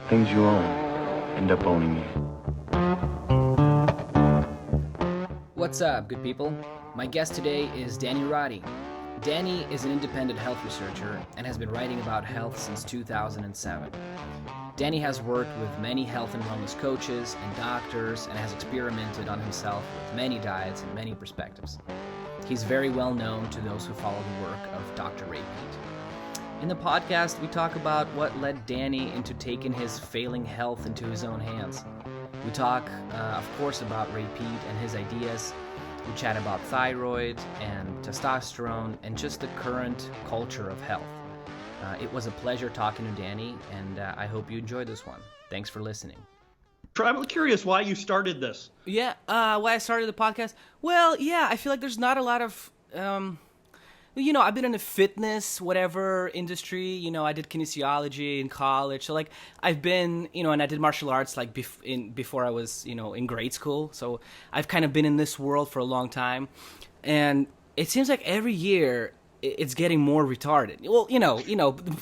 things you own end up owning you. What's up, good people? My guest today is Roddy. Danny is an independent health researcher and has been writing about health since 2007. Danny has worked with many health and wellness coaches and doctors and has experimented on himself with many diets and many perspectives. He's very well known to those who follow the work of Dr. Ray Peat. In the podcast, we talk about what led Danny into taking his failing health into his own hands. We talk, of course, about Ray Peat and his ideas. We chat about thyroid and testosterone and just the current culture of health. It was a pleasure talking to Danny, and I hope you enjoyed this one. Thanks for listening. I'm curious why you started this. Yeah, why I started the podcast? Well, yeah, I feel like there's not a lot of, I've been in the fitness, whatever industry. I did kinesiology in college. So, I've been, and I did martial arts, before I was, in grade school. So I've kind of been in this world for a long time. And it seems like every year it's getting more retarded. Well,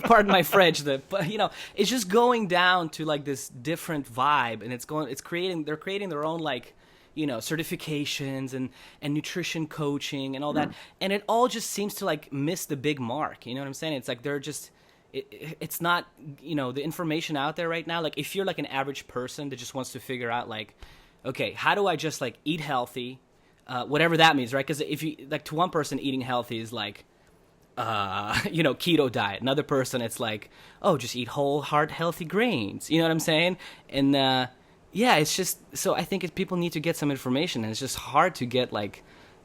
pardon my French, it's just going down to this different vibe, and they're creating their own certifications and nutrition coaching and all that, and it all just seems to miss the big mark. You know what I'm saying? It's they're just it's not the information out there right now. If you're an average person that just wants to figure out okay, how do I just eat healthy, whatever that means, right? Because if you to one person, eating healthy is keto diet. Another person, it's just eat whole, heart, healthy grains. You know what I'm saying? And it's just, so I think people need to get some information, and it's just hard to get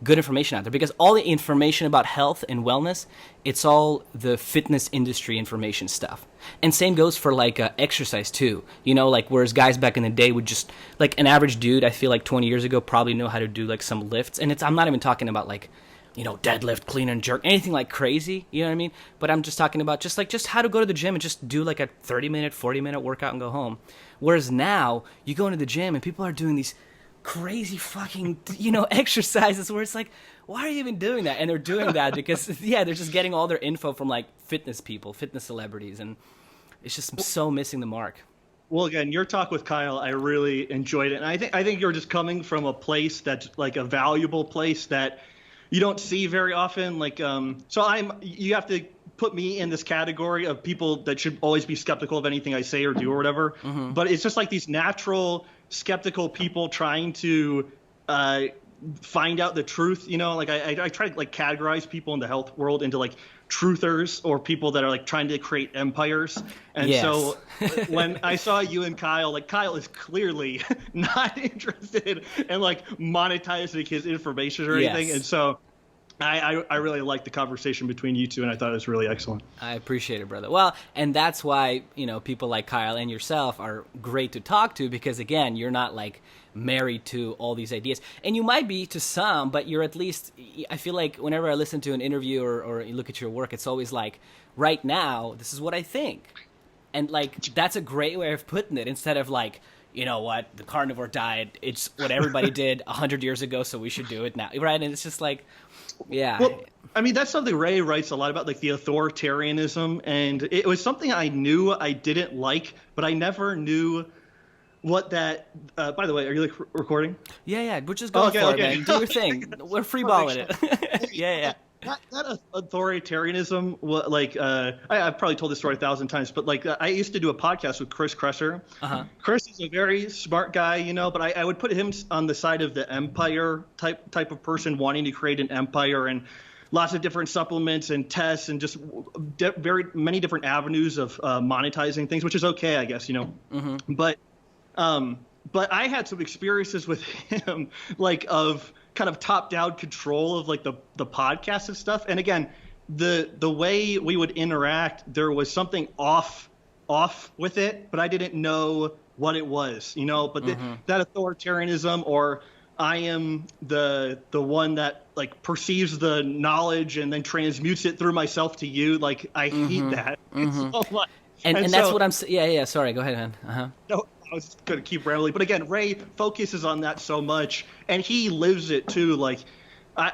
good information out there, because all the information about health and wellness, it's all the fitness industry information stuff. And same goes for exercise too. Whereas guys back in the day would just, an average dude, I feel 20 years ago probably know how to do some lifts. And I'm not even talking about deadlift, clean and jerk, anything crazy, you know what I mean? But I'm just talking about just how to go to the gym and just do a 30-minute, 40-minute workout and go home. Whereas now, you go into the gym and people are doing these crazy fucking, exercises where it's why are you even doing that? And they're doing that because, they're just getting all their info from fitness people, fitness celebrities, and it's just so missing the mark. Well, again, your talk with Kyle, I really enjoyed it. And I think you're just coming from a place that's a valuable place that you don't see very often. You have to put me in this category of people that should always be skeptical of anything I say or do or whatever. Mm-hmm. But it's just these natural skeptical people trying to find out the truth. I try to categorize people in the health world into truthers or people that are trying to create empires. And yes. So when I saw you and Kyle, Kyle is clearly not interested in monetizing his information or anything. Yes. And so I really liked the conversation between you two, and I thought it was really excellent. I appreciate it, brother. Well, and that's why, people like Kyle and yourself are great to talk to, because again, you're not married to all these ideas. And you might be to some, but you're at least, I feel whenever I listen to an interview or you look at your work, it's always right now, this is what I think. And that's a great way of putting it, instead of you know what, the carnivore diet, it's what everybody did 100 years ago, so we should do it now, right? And it's just yeah. Well, I mean, that's something Ray writes a lot about, the authoritarianism, and it was something I knew I didn't like, but I never knew what that. By the way, are you recording? Yeah, we're just going for it, man. Do your thing. We're freeballing it. yeah. That authoritarianism, I've probably told this story 1,000 times, but I used to do a podcast with Chris Kresser. Uh-huh. Chris is a very smart guy, but I would put him on the side of the empire type of person, wanting to create an empire and lots of different supplements and tests and just very many different avenues of monetizing things, which is okay, I guess, Mm-hmm. But I had some experiences with him, of kind of top-down control of the podcast and stuff. And again, the way we would interact, there was something off with it, but I didn't know what it was, But mm-hmm. That authoritarianism, or I am the one that perceives the knowledge and then transmutes it through myself to you. I mm-hmm. hate that Mm-hmm. so much. And that's what I'm. Yeah. Sorry, go ahead, man. Uh-huh. No, I was going to keep rambling, but again, Ray focuses on that so much, and he lives it too.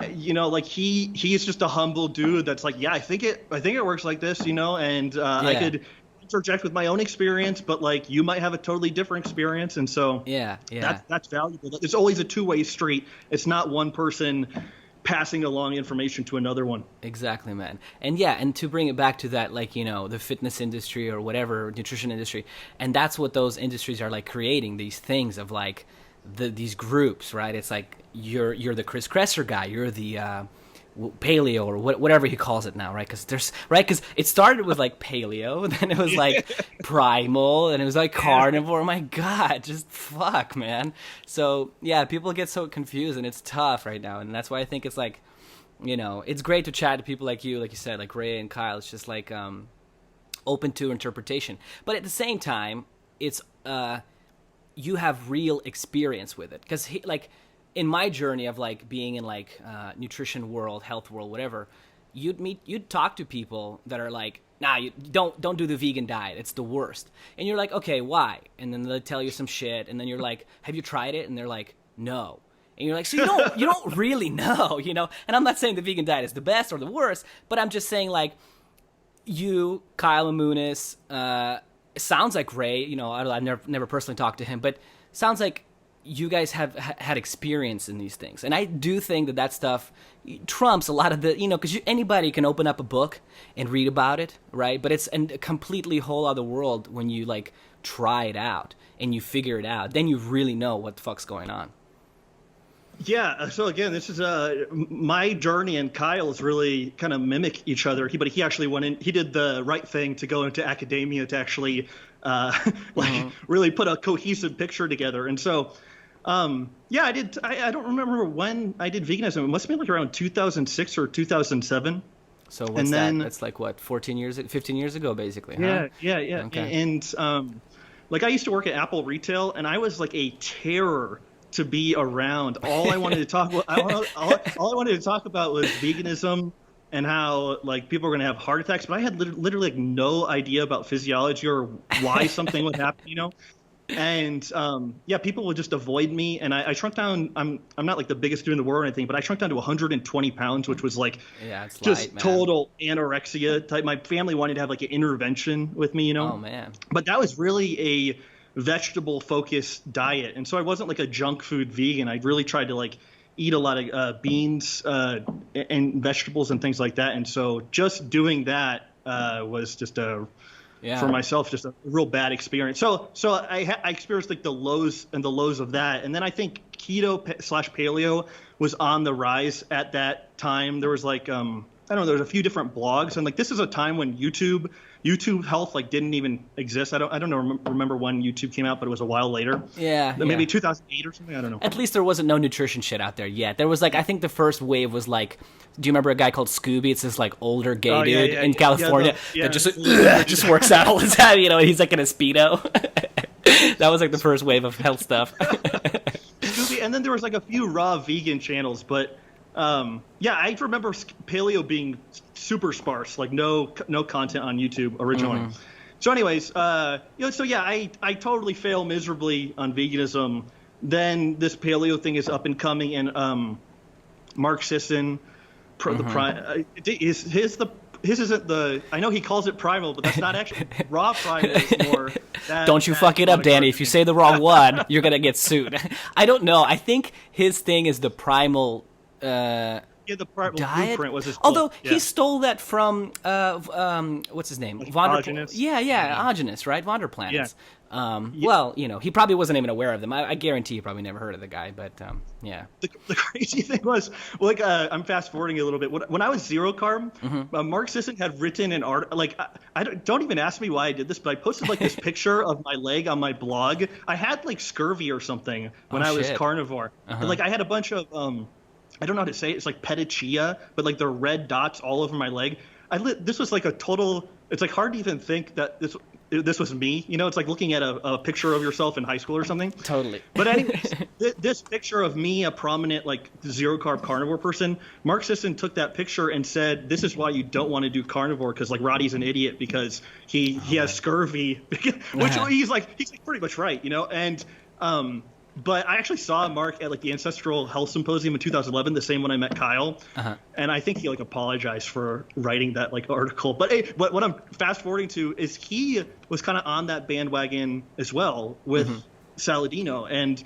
He's just a humble dude that's I think it works like this, and I could interject with my own experience, but like you might have a totally different experience, and so that's valuable. It's always a two-way street. It's not one person passing along information to another one. Exactly, man. And to bring it back to that, like, the fitness industry or whatever, nutrition industry, and that's what those industries are like creating, these things of like these groups, right? It's like you're the Chris Kresser guy, you're the paleo or whatever he calls it now, right? Because it started with like paleo, then it was like primal, and it was like carnivore. My God, just fuck, man. So yeah, people get so confused, and it's tough right now, and that's why I think it's like, it's great to chat to people like you said, like Ray and Kyle. It's just like open to interpretation, but at the same time, it's you have real experience with it, because like. In my journey of like being in like nutrition world, health world, whatever, you'd talk to people that are like, nah, you don't do the vegan diet. It's the worst. And you're like, okay, why? And then they'll tell you some shit. And then you're like, have you tried it? And they're like, no. And you're like, so you don't really know, And I'm not saying the vegan diet is the best or the worst, but I'm just saying like you, Kyle and Muniz, sounds like Ray, I've never personally talked to him, but sounds like you guys have had experience in these things. And I do think that stuff trumps a lot of the, because anybody can open up a book and read about it, right? But it's a completely whole other world when you like try it out and you figure it out. Then you really know what the fuck's going on. Yeah. So again, this is my journey and Kyle's really kind of mimic each other. But he actually he did the right thing to go into academia to actually really put a cohesive picture together. And so, I did. I don't remember when I did veganism. It must have been like around 2006 or 2007. So what's that? That's like what, 15 years ago, basically. Huh? Yeah. Okay. And like I used to work at Apple retail, and I was like a terror to be around. All I wanted to talk about, all I wanted to talk about was veganism and how like people were going to have heart attacks. But I had literally like no idea about physiology or why something would happen. And people would just avoid me, and I shrunk down. I'm not like the biggest dude in the world or anything, but I shrunk down to 120 pounds, which was like it's just light, total anorexia type. My family wanted to have like an intervention with me, Oh man! But that was really a vegetable focused diet, and so I wasn't like a junk food vegan. I really tried to like eat a lot of beans and vegetables and things like that, and so just doing that was just for myself, just a real bad experience. So I experienced like the lows of that. And then I think keto/paleo was on the rise at that time. There was like, there was a few different blogs, and like, this is a time when YouTube health like didn't even exist. I don't remember when YouTube came out, but it was a while later. Maybe 2008 or something. I don't know. At least there wasn't no nutrition shit out there yet. There was like, I think the first wave was like, do you remember a guy called Scooby? It's this like older gay dude in California that just works out all the time, and he's like in a Speedo. That was like the first wave of health stuff. Scooby, and then there was like a few raw vegan channels, but I remember paleo being super sparse, like no content on YouTube originally. Mm-hmm. So anyways, I totally fail miserably on veganism. Then this paleo thing is up and coming, and Mark Sisson, his isn't the. I know he calls it primal, but that's not actually raw primal. It's more. Don't you fuck it up, Danny. If you say the wrong one, you're gonna get sued. I don't know. I think his thing is the primal. The primal diet? blueprint was his. Although he stole that from what's his name? Vonderplanets. Agenus, right? Vonderplanets. Yeah. Well, he probably wasn't even aware of them. I guarantee he probably never heard of the guy, but yeah. The crazy thing was, like, I'm fast forwarding a little bit. When I was zero carb, Mark Sisson had written an article. Like, I don't even ask me why I did this, but I posted like this picture of my leg on my blog. I had like scurvy or something when I was carnivore. And, like, I had a bunch of I don't know how to say it. It's like petechia, but like the red dots all over my leg. This was like a total. It's like hard to even think that this was me. It's like looking at a picture of yourself in high school or something. Totally. But anyways, this picture of me, a prominent like zero carb carnivore person, Mark Sisson took that picture and said, "This is why you don't want to do carnivore, because like Roddy's an idiot because he has scurvy," which he's like pretty much right, And But I actually saw Mark at like the Ancestral Health Symposium in 2011, the same one I met Kyle, and I think he like apologized for writing that like article. But hey, what I'm fast forwarding to is he was kind of on that bandwagon as well with Saladino, and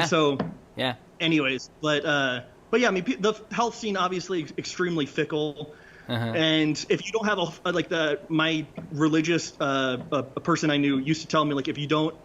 so Anyways, but yeah, I mean the health scene obviously extremely fickle. And if you don't have my religious a person I knew used to tell me like if you don't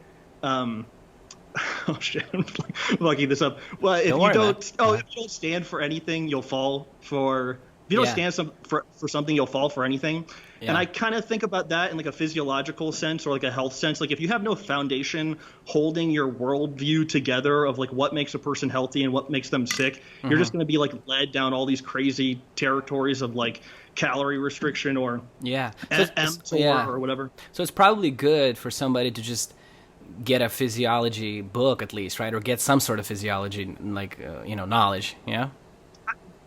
oh shit, I'm fucking this up. Well, if you don't stand for anything, you'll fall for. If you don't stand for something, you'll fall for anything. Yeah. And I kind of think about that in like a physiological sense or like a health sense. Like if you have no foundation holding your worldview together of like what makes a person healthy and what makes them sick, you're just going to be like led down all these crazy territories of like calorie restriction or mTOR or whatever. So it's probably good for somebody to just get a physiology book at least, right? Or get some sort of physiology, like, knowledge, yeah?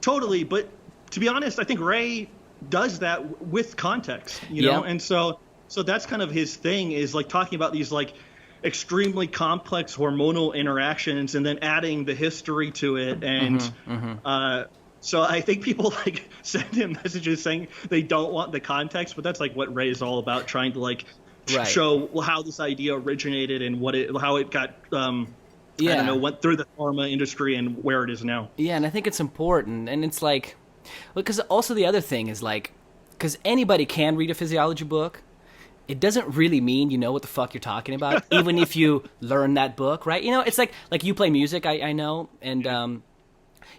Totally, but to be honest, I think Ray does that with context, you know? And so that's kind of his thing is like talking about these like extremely complex hormonal interactions and then adding the history to it. And so I think people like send him messages saying they don't want the context, but that's like what Ray is all about, trying to like show how this idea originated and how it got went through the pharma industry and where it is now. Yeah, and I think it's important, and it's like, because also the other thing is like, because anybody can read a physiology book, it doesn't really mean you know what the fuck you're talking about, even if you learn that book, right? It's like you play music, I know, and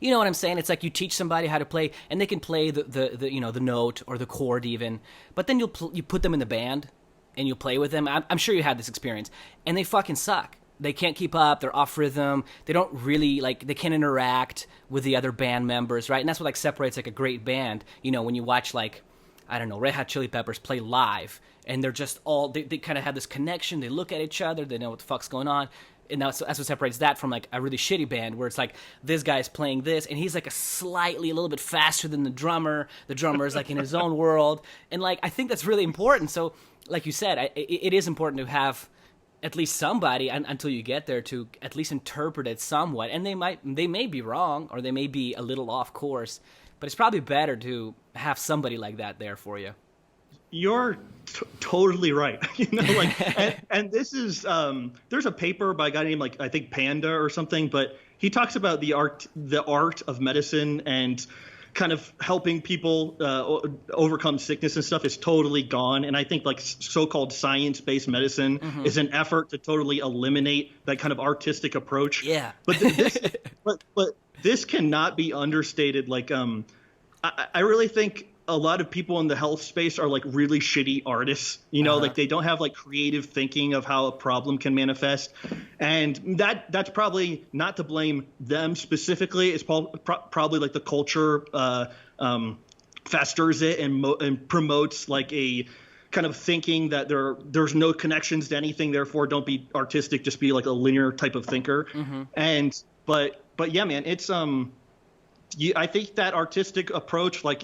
you know what I'm saying? It's like you teach somebody how to play, and they can play the note or the chord even, but then you put them in the band. And you play with them. I'm sure you had this experience. And they fucking suck. They can't keep up. They're off rhythm. They don't really, they can't interact with the other band members, right? And that's what, separates, a great band. when you watch, I don't know, Red Hot Chili Peppers play live. And they're just all, they kind of have this connection. They look at each other. They know what the fuck's going on. And that's what separates that from, a really shitty band where it's this guy's playing this, and he's, a little bit faster than the drummer. The drummer is, in his own world. And, I think that's really important. So, like you said, it is important to have at least somebody until you get there to at least interpret it somewhat. And they may be wrong or they may be a little off course, but it's probably better to have somebody like that there for you. You're totally right. And this is there's a paper by a guy named I think Panda or something, but he talks about the art of medicine and kind of helping people overcome sickness and stuff is totally gone. And I think so-called science-based medicine is an effort to totally eliminate that kind of artistic approach. Yeah. But this cannot be understated. I really think a lot of people in the health space are really shitty artists, they don't have creative thinking of how a problem can manifest. And that's probably not to blame them specifically. It's probably the culture festers it and promotes a kind of thinking that there's no connections to anything, therefore don't be artistic, just be a linear type of thinker. And but yeah, man, it's I think that artistic approach, I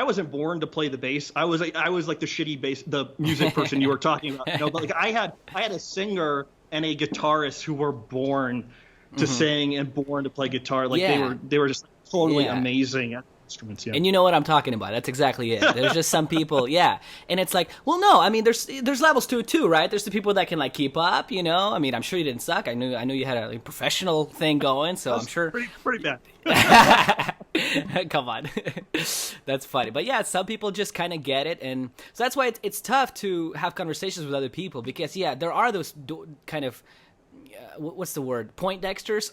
wasn't born to play the bass. I was the shitty bass, the music person you were talking about. But I had a singer and a guitarist who were born to sing and born to play guitar. They were just totally amazing at instruments. Yeah. And you know what I'm talking about. That's exactly it. There's just some people, and it's well, no, I mean, there's levels to it too, right? There's the people that can keep up, I mean, I'm sure you didn't suck. I knew you had a professional thing going, so I'm sure. Pretty bad. Come on. That's funny. But yeah, some people just kind of get it. And so that's why it's tough to have conversations with other people because, there are those kind of, what's the word? Poindexters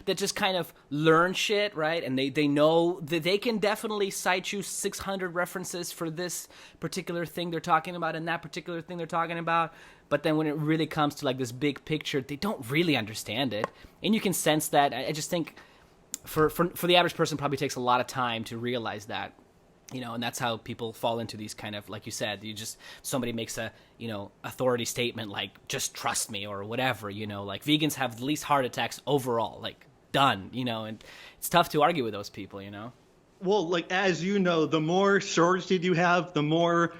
that just kind of learn shit, right? And they know that they can definitely cite you 600 references for this particular thing they're talking about and that particular thing they're talking about. But then when it really comes to this big picture, they don't really understand it. And you can sense that. I just think for the average person, probably takes a lot of time to realize that, and that's how people fall into these kind of, like you said, somebody makes a, authority statement just trust me or whatever, vegans have the least heart attacks overall, done, and it's tough to argue with those people, Well, as you know, the more certainty you have, the more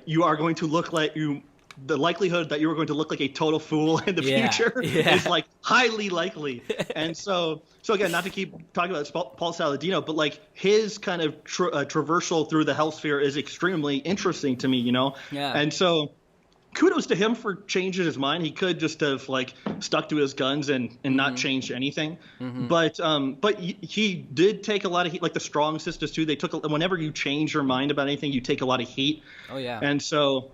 you are going to look like you the likelihood that you were going to look like a total fool in the future is like highly likely. And so again, not to keep talking about Paul Saladino, but like his kind of traversal through the health sphere is extremely interesting to me, you know? Yeah. And so kudos to him for changing his mind. He could just have like stuck to his guns and not changed anything. But he did take a lot of heat, like the Strong sisters too. They took whenever you change your mind about anything, you take a lot of heat. Oh yeah. And so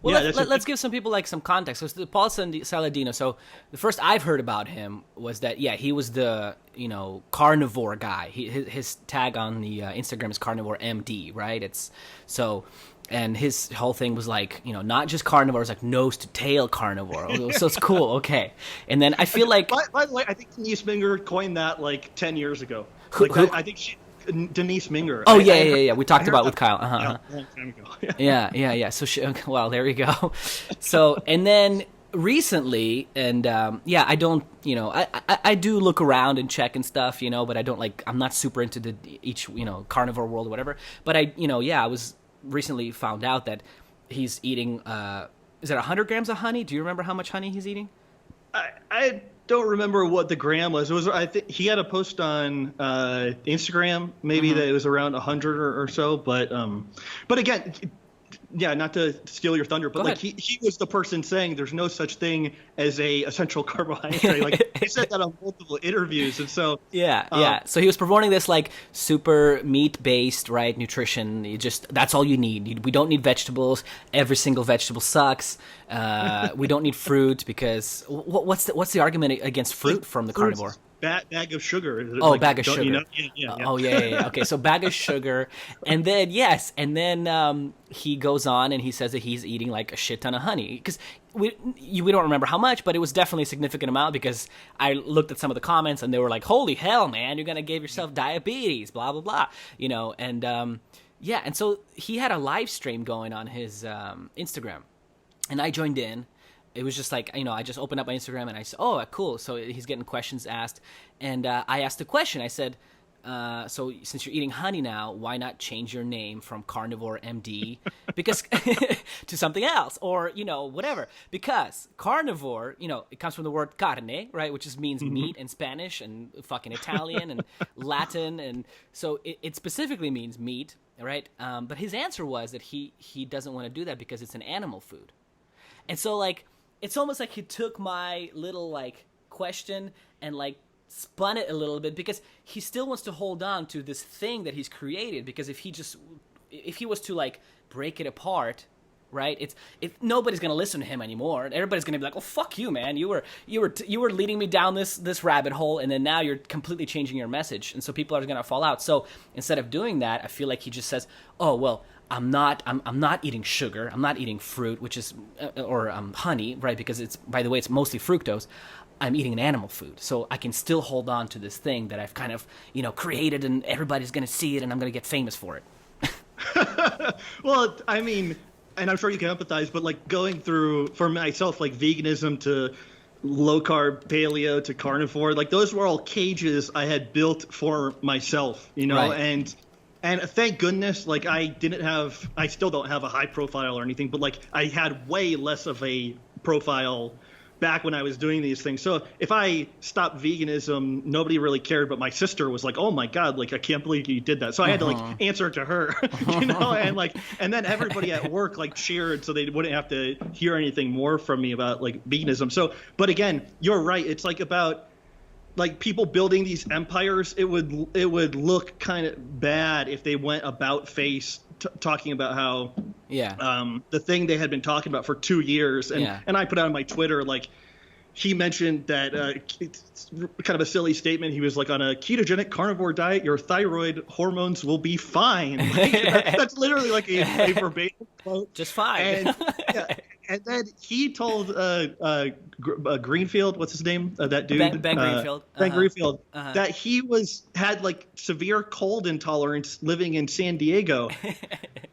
let's give some people like some context. So Paul Saladino. So the first I've heard about him was that he was the carnivore guy. His tag on the Instagram is carnivore MD, right? It's so. And his whole thing was like, not just carnivore, it was like nose to tail carnivore. So it's cool, okay. And then I feel like... By the way, I think Denise Minger coined that like 10 years ago. Who? I think Denise Minger. Oh, yeah. We talked about it with Kyle. A long time ago. Yeah. So, well, there you go. So, and then recently, and I don't, I do look around and check and stuff, but I don't like, I'm not super into each carnivore world or whatever. But I was... recently found out that he's eating is it 100 grams of honey? Do you remember how much honey he's eating? I don't remember what the gram was. It was, I think he had a post on Instagram maybe that it was around 100 or so, but again, not to steal your thunder, but like he was the person saying there's no such thing as a essential carbohydrate. Like he said that on multiple interviews, and so So he was promoting this like super meat-based nutrition. That's all you need. We don't need vegetables. Every single vegetable sucks. We don't need fruit because what's the argument against fruit from the carnivore? Bag of sugar. Bag of sugar. Yeah. Oh, yeah. Okay, so bag of sugar. And then, he goes on and he says that he's eating like a shit ton of honey. Because we don't remember how much, but it was definitely a significant amount because I looked at some of the comments and they were like, holy hell, man, you're going to give yourself diabetes, blah, blah, blah. And and so he had a live stream going on his Instagram. And I joined in. It was just like, I just opened up my Instagram and I said, oh, cool. So he's getting questions asked. And I asked a question. I said, so since you're eating honey now, why not change your name from Carnivore MD because to something else or, whatever. Because carnivore, it comes from the word carne, right, which means meat in Spanish and fucking Italian and Latin. And so it specifically means meat, right? But his answer was that he doesn't want to do that because it's an animal food. And so, like, it's almost like he took my little, like, question and, like, spun it a little bit because he still wants to hold on to this thing that he's created because if he was to, like, break it apart, right, nobody's going to listen to him anymore. Everybody's going to be like, oh, fuck you, man. You were leading me down this rabbit hole, and then now you're completely changing your message. And so people are going to fall out. So instead of doing that, I feel like he just says, oh, well, I'm not eating sugar. I'm not eating fruit, which is or honey, right? Because it's mostly fructose. I'm eating an animal food, so I can still hold on to this thing that I've kind of created, and everybody's going to see it, and I'm going to get famous for it. Well, I mean, and I'm sure you can empathize, but like going through for myself, like veganism to low carb paleo to carnivore, like those were all cages I had built for myself, right. And thank goodness, like I still don't have a high profile or anything, but like I had way less of a profile back when I was doing these things. So if I stopped veganism, nobody really cared, but my sister was like, oh my God, like I can't believe you did that. So I had to like answer to her, and then everybody at work like cheered so they wouldn't have to hear anything more from me about like veganism. So, but again, you're right. It's like about like people building these empires. It would look kind of bad if they went about face talking about how the thing they had been talking about for 2 years, and I put out on my Twitter, like he mentioned that it's kind of a silly statement. He was like, on a ketogenic carnivore diet, your thyroid hormones will be fine. Like, that's literally like a verbatim quote. Just fine. And then he told Greenfield, what's his name? That dude, Ben Greenfield. Ben Greenfield, that he had like severe cold intolerance living in San Diego.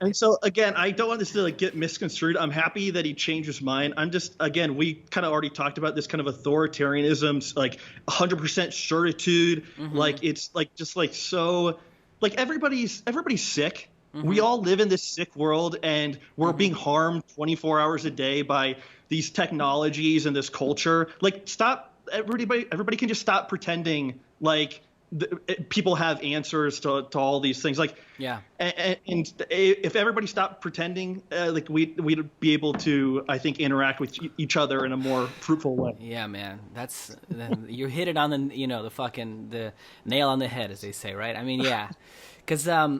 And so again, I don't want this to like get misconstrued. I'm happy that he changed his mind. I'm just, again, we kind of already talked about this kind of authoritarianism, like 100% certitude. Like it's like just like so, like everybody's sick. We all live in this sick world, and we're being harmed 24 hours a day by these technologies and this culture. Like, stop. Everybody can just stop pretending like people have answers to all these things. Like, yeah. And if everybody stopped pretending, like we'd be able to, I think, interact with each other in a more fruitful way. Yeah, man, you hit it on the the nail on the head, as they say, right? I mean, yeah, because I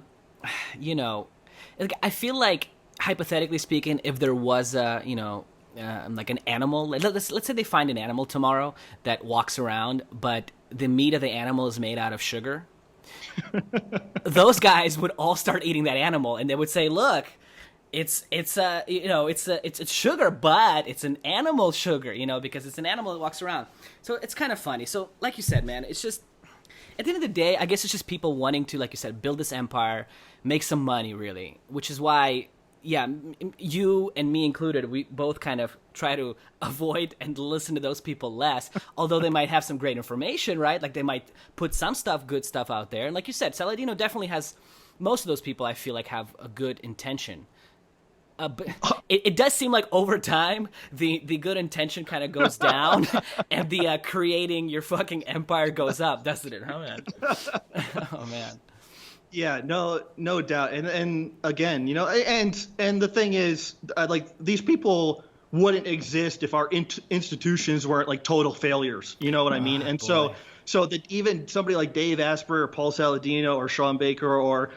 feel like, hypothetically speaking, if there was like an animal, let's say they find an animal tomorrow that walks around, but the meat of the animal is made out of sugar. Those guys would all start eating that animal, and they would say, "Look, it's sugar, but it's an animal sugar, because it's an animal that walks around." So it's kind of funny. So, like you said, man, it's just, at the end of the day, I guess it's just people wanting to, like you said, build this empire, make some money, really, which is why, yeah, you and me included, we both kind of try to avoid and listen to those people less, although they might have some great information, right? Like, they might put some good stuff out there. And like you said, Saladino definitely has, most of those people I feel like have a good intention. But it does seem like over time, the good intention kind of goes down and the creating your fucking empire goes up, doesn't it? Oh, man. Oh, man. Yeah, no doubt. And again, and the thing is, like, these people wouldn't exist if our institutions weren't like total failures. You know what I mean? And boy. so that even somebody like Dave Asper or Paul Saladino or Sean Baker or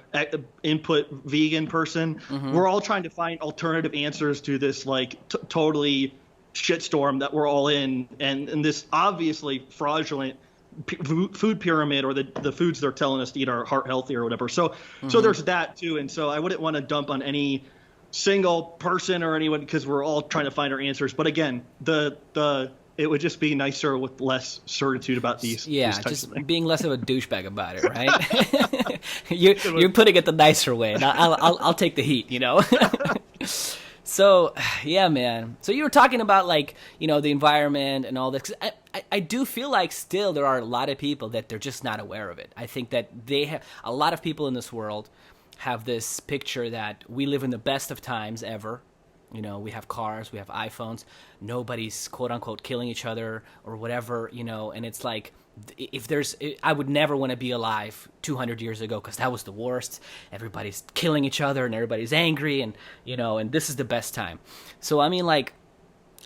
Input Vegan person, we're all trying to find alternative answers to this like totally shitstorm that we're all in, and this obviously fraudulent food pyramid, or the foods they're telling us to eat are heart healthy or whatever. So there's that too. And so I wouldn't want to dump on any single person or anyone, because we're all trying to find our answers. But again, it would just be nicer with less certitude about these. Yeah, these just being less of a douchebag about it, right? You're putting it the nicer way, and I'll take the heat, So, yeah, man. So you were talking about, like, the environment and all this. 'Cause I do feel like still there are a lot of people that they're just not aware of it. I think that a lot of people in this world have this picture that we live in the best of times ever. We have cars, we have iPhones. Nobody's, quote unquote, killing each other or whatever, and it's like, I would never want to be alive 200 years ago, because that was the worst. Everybody's killing each other and everybody's angry, and and this is the best time. So I mean, like,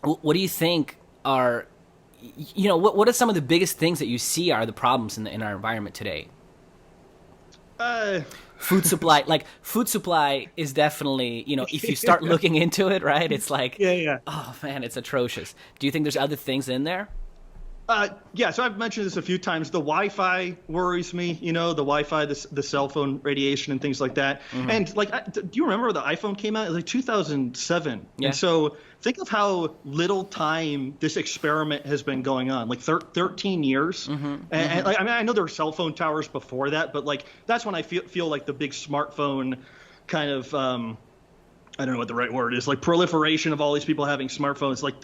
what do you think are, what are some of the biggest things that you see are the problems in our environment today? Food supply, food supply is definitely, if you start looking into it, right, it's like, yeah. Oh man, it's atrocious. Do you think there's other things in there? Yeah, so I've mentioned this a few times. The Wi-Fi worries me, the Wi-Fi, the cell phone radiation and things like that. And like, do you remember the iPhone came out? It was like 2007. Yeah. And so think of how little time this experiment has been going on, like 13 years. And like, I mean, I know there were cell phone towers before that, but like, that's when I feel like the big smartphone kind of, I don't know what the right word is, like proliferation of all these people having smartphones, like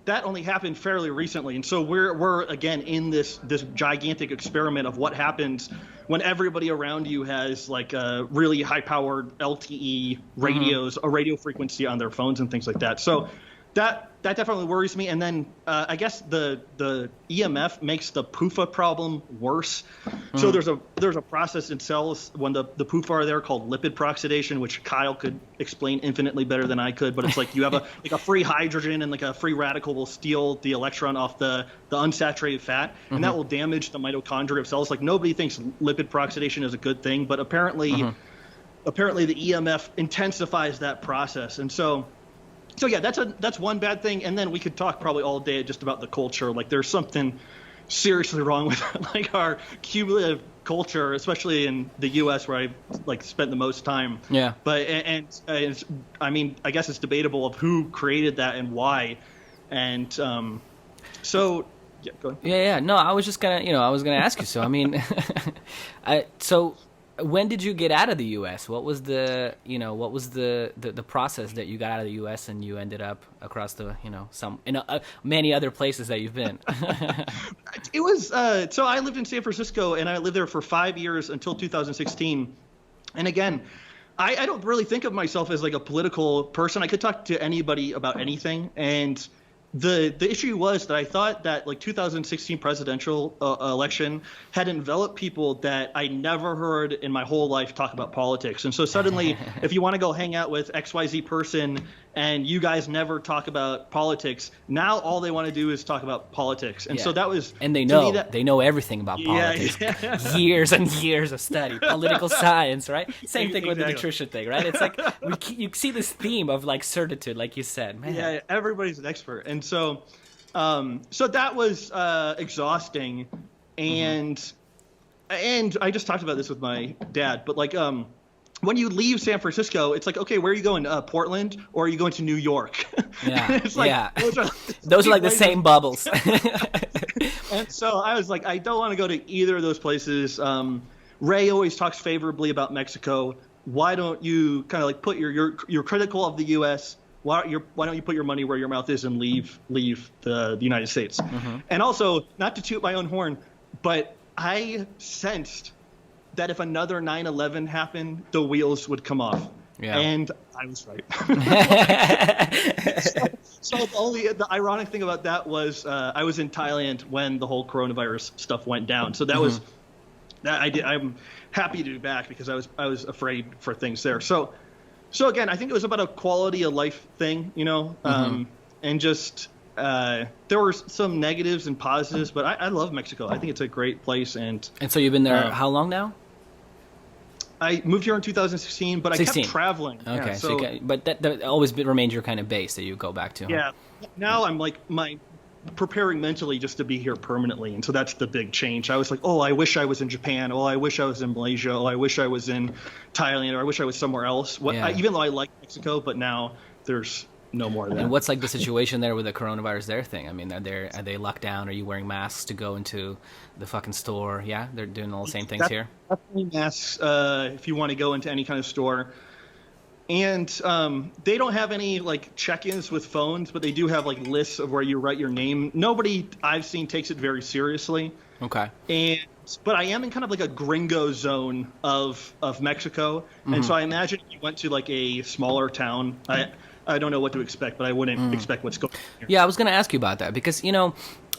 that only happened fairly recently. And so we're again in this gigantic experiment of what happens when everybody around you has like really high powered LTE radios, a radio frequency on their phones and things like that. So that definitely worries me. And then I guess the EMF makes the PUFA problem worse. So there's a process in cells when the PUFA are there called lipid peroxidation, which Kyle could explain infinitely better than I could. But it's like you have a free hydrogen, and like a free radical will steal the electron off the unsaturated fat, and that will damage the mitochondria of cells. Like, nobody thinks lipid peroxidation is a good thing, but apparently the EMF intensifies that process. And so yeah, that's one bad thing. And then we could talk probably all day just about the culture. Like, there's something seriously wrong with like our cumulative culture, especially in the U.S. where I've like spent the most time. Yeah. But and I mean, I guess it's debatable of who created that and why. And so yeah, go ahead. Yeah. No, I was just gonna ask you. So I mean, so when did you get out of the U.S.? What was the process that you got out of the U.S. and you ended up across the many other places that you've been? It was so I lived in San Francisco, and I lived there for 5 years until 2016. And again, I don't really think of myself as like a political person. I could talk to anybody about anything. And the issue was that I thought that like 2016 presidential election had enveloped people that I never heard in my whole life talk about politics. And so suddenly, if you want to go hang out with XYZ person and you guys never talk about politics, now all they want to do is talk about politics. And so that was, and they know everything about politics. Yeah. Years and years of study, political science, right? Same thing with the nutrition thing, right? It's like you see this theme of like certitude, like you said, man. Yeah, everybody's an expert. And so that was exhausting. And I just talked about this with my dad, but like when you leave San Francisco, it's like, okay, where are you going? Portland, or are you going to New York? Yeah, it's like, yeah. Those are like the same bubbles. And so I was like, I don't want to go to either of those places. Ray always talks favorably about Mexico. Why don't you kind of like put you're critical of the U.S. Why don't you put your money where your mouth is and leave the United States? Mm-hmm. And also, not to toot my own horn, but I sensed that if another 9/11 happened, the wheels would come off. Yeah. And I was right. so the ironic thing about that was I was in Thailand when the whole coronavirus stuff went down. So that was that I did. I'm happy to be back because I was afraid for things there. So again, I think it was about a quality of life thing, you know, and just there were some negatives and positives, but I love Mexico. I think it's a great place. And so you've been there how long now? I moved here in 2016, but I kept traveling. Okay, yeah, but that always remains your kind of base that you go back to. Yeah. Huh? Now I'm like preparing mentally just to be here permanently, and so that's the big change. I was like, oh, I wish I was in Japan. Oh, I wish I was in Malaysia. Oh, I wish I was in Thailand, or I wish I was somewhere else. Even though I like Mexico, but now there's no more of that. And what's like the situation there with the coronavirus there thing? I mean, are they locked down? Are you wearing masks to go into the fucking store? Yeah, they're doing all the same things here. Definitely masks if you want to go into any kind of store. And they don't have any like check-ins with phones, but they do have like lists of where you write your name. Nobody I've seen takes it very seriously. Okay. But I am in kind of like a gringo zone of Mexico, and so I imagine if you went to like a smaller town, I don't know what to expect, but I wouldn't expect what's going on here. Yeah, I was going to ask you about that because, you know,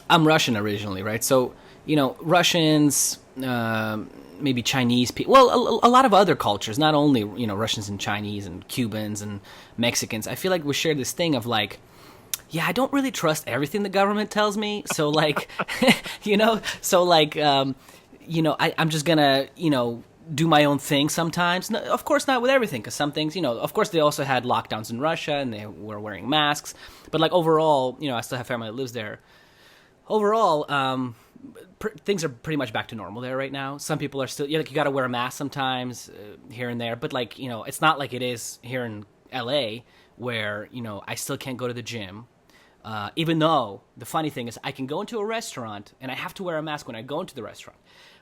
I'm Russian originally, right? So, you know, Russians, maybe Chinese people, well, a lot of other cultures, not only, you know, Russians and Chinese and Cubans and Mexicans. I feel like we share this thing of like, yeah, I don't really trust everything the government tells me. So like, you know, you know, I'm just going to, you know, do my own thing sometimes. No, of course not with everything, because some things, you know, of course they also had lockdowns in Russia and they were wearing masks. But like overall, you know, I still have family that lives there. Overall, things are pretty much back to normal there right now. Some people are still, like you got to wear a mask sometimes here and there. But like, you know, it's not like it is here in LA where, you know, I still can't go to the gym. Even though the funny thing is I can go into a restaurant and I have to wear a mask when I go into the restaurant.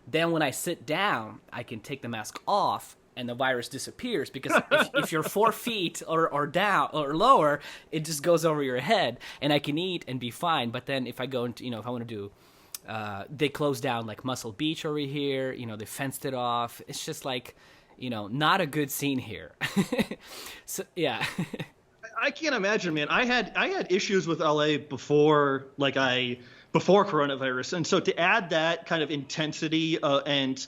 Then when I sit down, I can take the mask off and the virus disappears because if you're 4 feet or down or lower, it just goes over your head and I can eat and be fine. But then if I go into, you know, if I want to do, they closed down like Muscle Beach over here, you know, they fenced it off. It's just like, you know, not a good scene here. So, yeah. I can't imagine, man. I had issues with LA before coronavirus, and so to add that kind of intensity and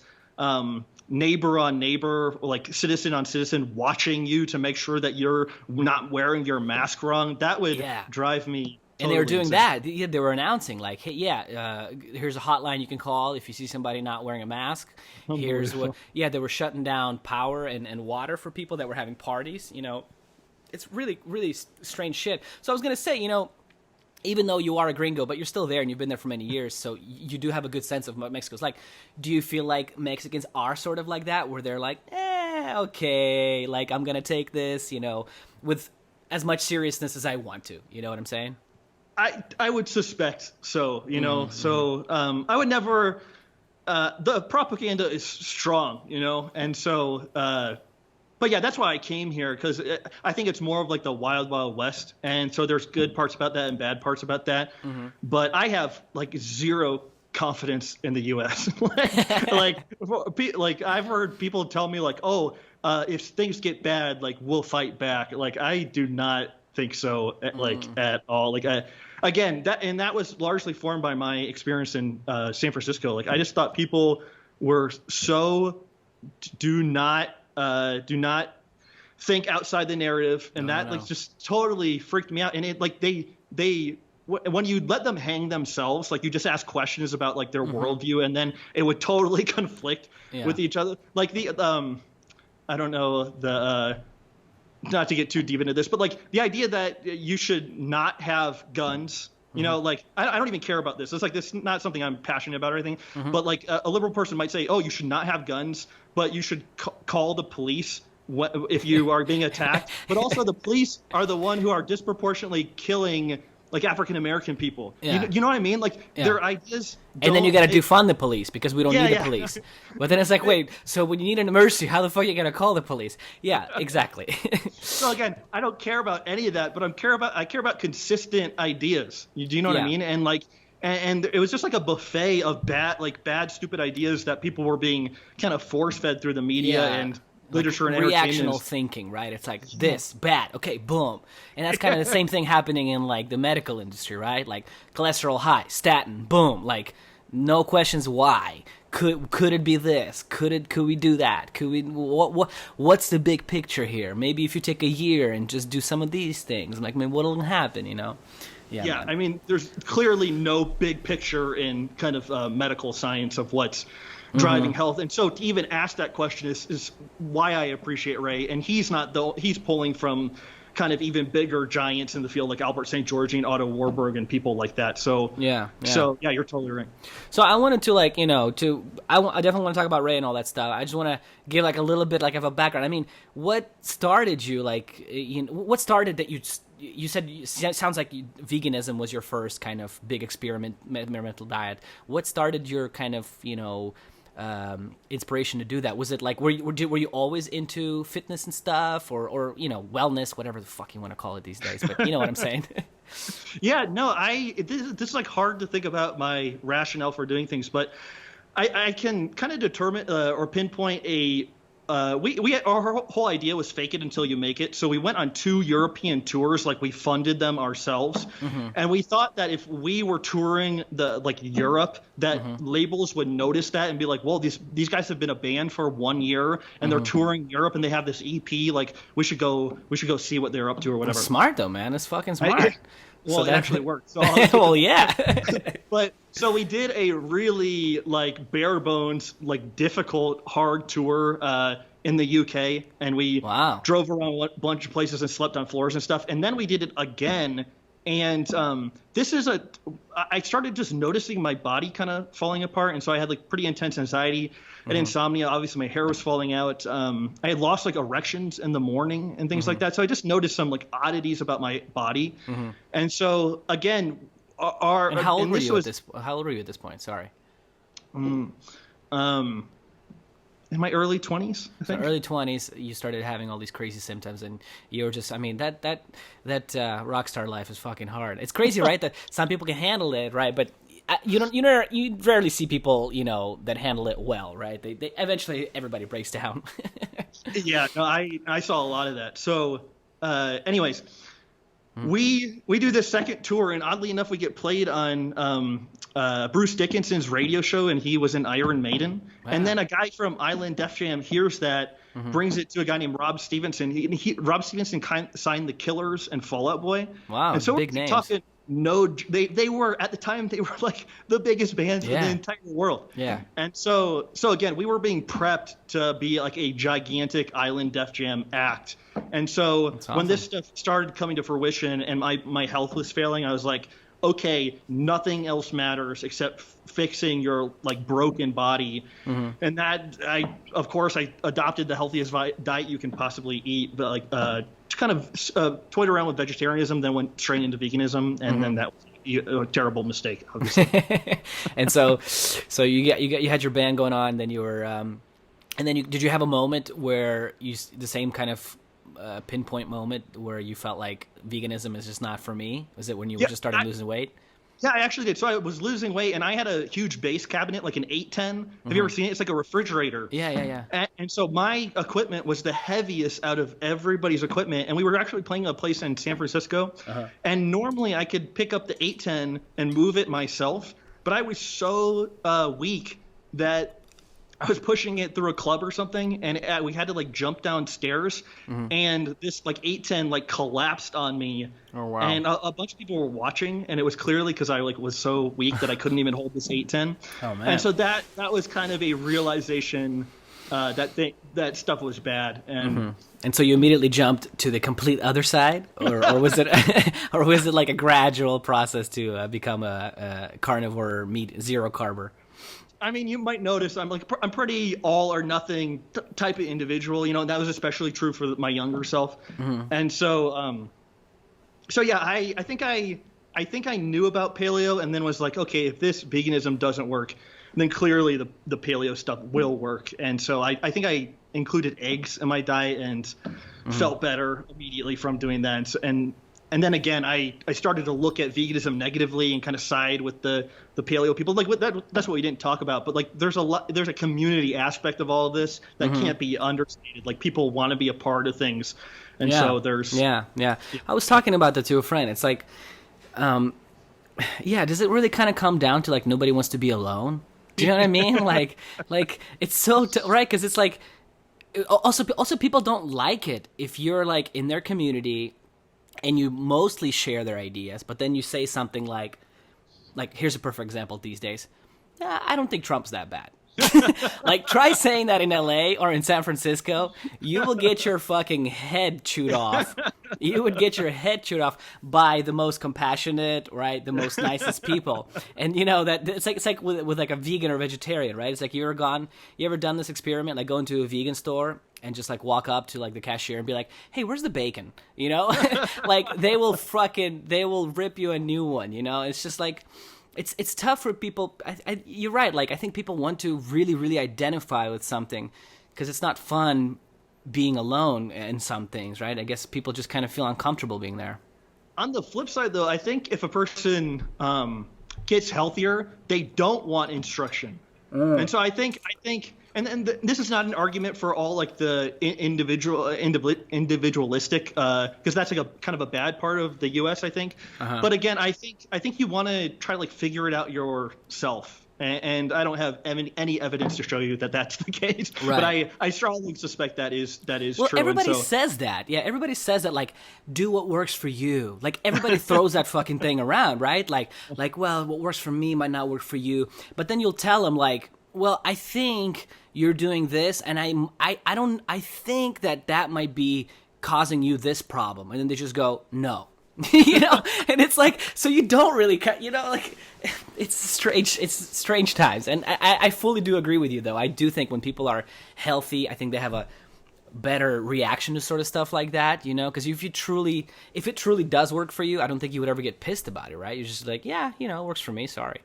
neighbor on neighbor, like citizen on citizen, watching you to make sure that you're not wearing your mask wrong, that would drive me. And they were doing that. They were announcing like, hey, here's a hotline you can call if you see somebody not wearing a mask. Here's what. Yeah, they were shutting down power and water for people that were having parties. You know. It's really, really strange shit. So I was going to say, you know, even though you are a gringo, but you're still there and you've been there for many years, so you do have a good sense of what Mexico's like. Do you feel like Mexicans are sort of like that, where they're like, okay, like I'm going to take this, you know, with as much seriousness as I want to. You know what I'm saying? I would suspect so, you know. So I would never the propaganda is strong, you know, and so but yeah, that's why I came here, because I think it's more of like the wild, wild west. And so there's good parts about that and bad parts about that. But I have like zero confidence in the U.S. like I've heard people tell me like, oh, if things get bad, like we'll fight back. Like I do not think so, like at all. Like again, that was largely formed by my experience in San Francisco. Like I just thought people were so do not think outside the narrative, and like just totally freaked me out. And it like they when you let them hang themselves, like you just ask questions about like their worldview, and then it would totally conflict with each other. Like the I don't know the not to get too deep into this, but like the idea that you should not have guns. You know, like I don't even care about this. It's like this is not something I'm passionate about or anything. But like a liberal person might say, oh, you should not have guns, but you should call the police if you are being attacked. But also the police are the one who are disproportionately killing like African American people. You know what I mean? Like their ideas. And then you got to defund the police because we don't need the police. But then it's like, wait, so when you need an emergency, how the fuck are you gonna call the police? Yeah, exactly. So again, I don't care about any of that, but I care about consistent ideas. Do you know what I mean? And like, and it was just like a buffet of bad, stupid ideas that people were being kind of force fed through the media and literature and entertainment. Reactional thinking, right? It's like this, bad, okay, boom. And that's kind of the same thing happening in like the medical industry, right? Like cholesterol high, statin, boom. Like no questions why. Could it be this? Could we do that? Could we what's the big picture here? Maybe if you take a year and just do some of these things, like maybe what'll happen, you know? Yeah, I mean, there's clearly no big picture in kind of medical science of what's driving health. And so to even ask that question is why I appreciate Ray. And he's pulling from kind of even bigger giants in the field like Albert St. George and Otto Warburg and people like that. So So yeah, you're totally right. So I wanted to like, I definitely want to talk about Ray and all that stuff. I just want to give like a little bit like of a background. I mean, what started you like, what started that you said it sounds like veganism was your first kind of big experimental diet. What started your kind of, inspiration to do that? Was it like were you always into fitness and stuff or wellness, whatever the fuck you want to call it these days, but you know what I'm saying? Yeah, no, this is like hard to think about my rationale for doing things, but I can kind of determine or pinpoint our whole idea was fake it until you make it. So we went on 2 European tours, like we funded them ourselves. And we thought that if we were touring Europe, that labels would notice that and be like, well, these guys have been a band for 1 year and they're touring Europe and they have this EP. Like we should go see what they're up to or whatever. That's smart though, man. It's fucking smart. Well, it actually worked. So well, yeah. But so we did a really like bare bones, like difficult, hard tour in the UK, and we drove around a bunch of places and slept on floors and stuff. And then we did it again. And I started just noticing my body kind of falling apart. And so I had like pretty intense anxiety and insomnia. Obviously my hair was falling out. I had lost like erections in the morning and things like that. So I just noticed some like oddities about my body. And so again, how old were you at this point? Sorry. In my early 20s, I think. So early 20s, you started having all these crazy symptoms, and you were just, I mean, that rock star life is fucking hard. It's crazy, right? That some people can handle it, right? But you rarely see people, that handle it well, right? They eventually everybody breaks down. Yeah, no, I saw a lot of that. So, anyways, we do this second tour, and oddly enough, we get played on Bruce Dickinson's radio show, and he was in Iron Maiden. Wow. And then a guy from Island Def Jam hears that, brings it to a guy named Rob Stevenson. Rob Stevenson signed the Killers and Fall Out Boy. Wow, and so big names. Talking, they were at the time they were like the biggest bands in the entire world. Yeah. And so again, we were being prepped to be like a gigantic Island Def Jam act. And so when this stuff started coming to fruition and my health was failing, I was like, okay, nothing else matters except fixing your like broken body. And that I adopted the healthiest diet you can possibly eat, but like kind of toyed around with vegetarianism, then went straight into veganism, and then that was a terrible mistake, obviously. And so you had your band going on, then you were and then did you have a moment where the same kind of pinpoint moment where you felt like veganism is just not for me? Was it when you were just starting losing weight? Yeah, I actually did. So I was losing weight, and I had a huge base cabinet, like an 810. Have you ever seen it? It's like a refrigerator. Yeah. And so my equipment was the heaviest out of everybody's equipment. And we were actually playing a place in San Francisco. And normally I could pick up the 810 and move it myself. But I was so weak that I was pushing it through a club or something, and we had to like jump downstairs, and this like 810 like collapsed on me. Oh wow! And a bunch of people were watching, and it was clearly because I like was so weak that I couldn't even hold this 810. Oh man! And so that was kind of a realization that stuff was bad, and and so you immediately jumped to the complete other side, or was it or was it like a gradual process to become a carnivore meat zero carber? I mean, you might notice I'm pretty all or nothing type of individual, you know, and that was especially true for my younger self. And so, yeah, I think I knew about paleo and then was like, okay, if this veganism doesn't work, then clearly the paleo stuff will work. And so I think I included eggs in my diet and felt better immediately from doing that. And then again, I started to look at veganism negatively and kind of side with the paleo people. Like that's what we didn't talk about. But like there's a community aspect of all of this that can't be understated. Like people want to be a part of things, and so there's yeah. I was talking about that to a friend. It's like, does it really kind of come down to like nobody wants to be alone? Do you know what I mean? like it's so right, because it's like also people don't like it if you're like in their community and you mostly share their ideas, but then you say something like here's a perfect example these days. I don't think Trump's that bad. Like, try saying that in LA or in San Francisco, you will get your fucking head chewed off. You would get your head chewed off by the most compassionate, right, the most nicest people. And you know that it's like with like a vegan or vegetarian, right? It's like you ever done this experiment, like go into a vegan store and just like walk up to like the cashier and be like, "Hey, where's the bacon?" You know, like they will rip you a new one. You know, it's just like. It's tough for people. You're right. Like I think people want to really, really identify with something because it's not fun being alone in some things, right? I guess people just kind of feel uncomfortable being there. On the flip side, though, I think if a person gets healthier, they don't want instruction, and so I think. And this is not an argument for all like the individualistic, because that's like a kind of a bad part of the U.S. I think. But again, I think you want to try to like figure it out yourself, and I don't have any evidence to show you that that's the case. Right. But I strongly suspect that is well, true. Everybody says that. Yeah, everybody says that. Like, do what works for you. Like everybody throws that fucking thing around, right? Like well, what works for me might not work for you. But then you'll tell them like, well, I think you're doing this, and I think that might be causing you this problem, and then they just go no, you know, and it's like so you don't really, you know, like it's strange times, and I fully do agree with you though. I do think when people are healthy, I think they have a better reaction to sort of stuff like that, you know, because if it truly does work for you, I don't think you would ever get pissed about it, right? You're just like, yeah, you know, it works for me. Sorry.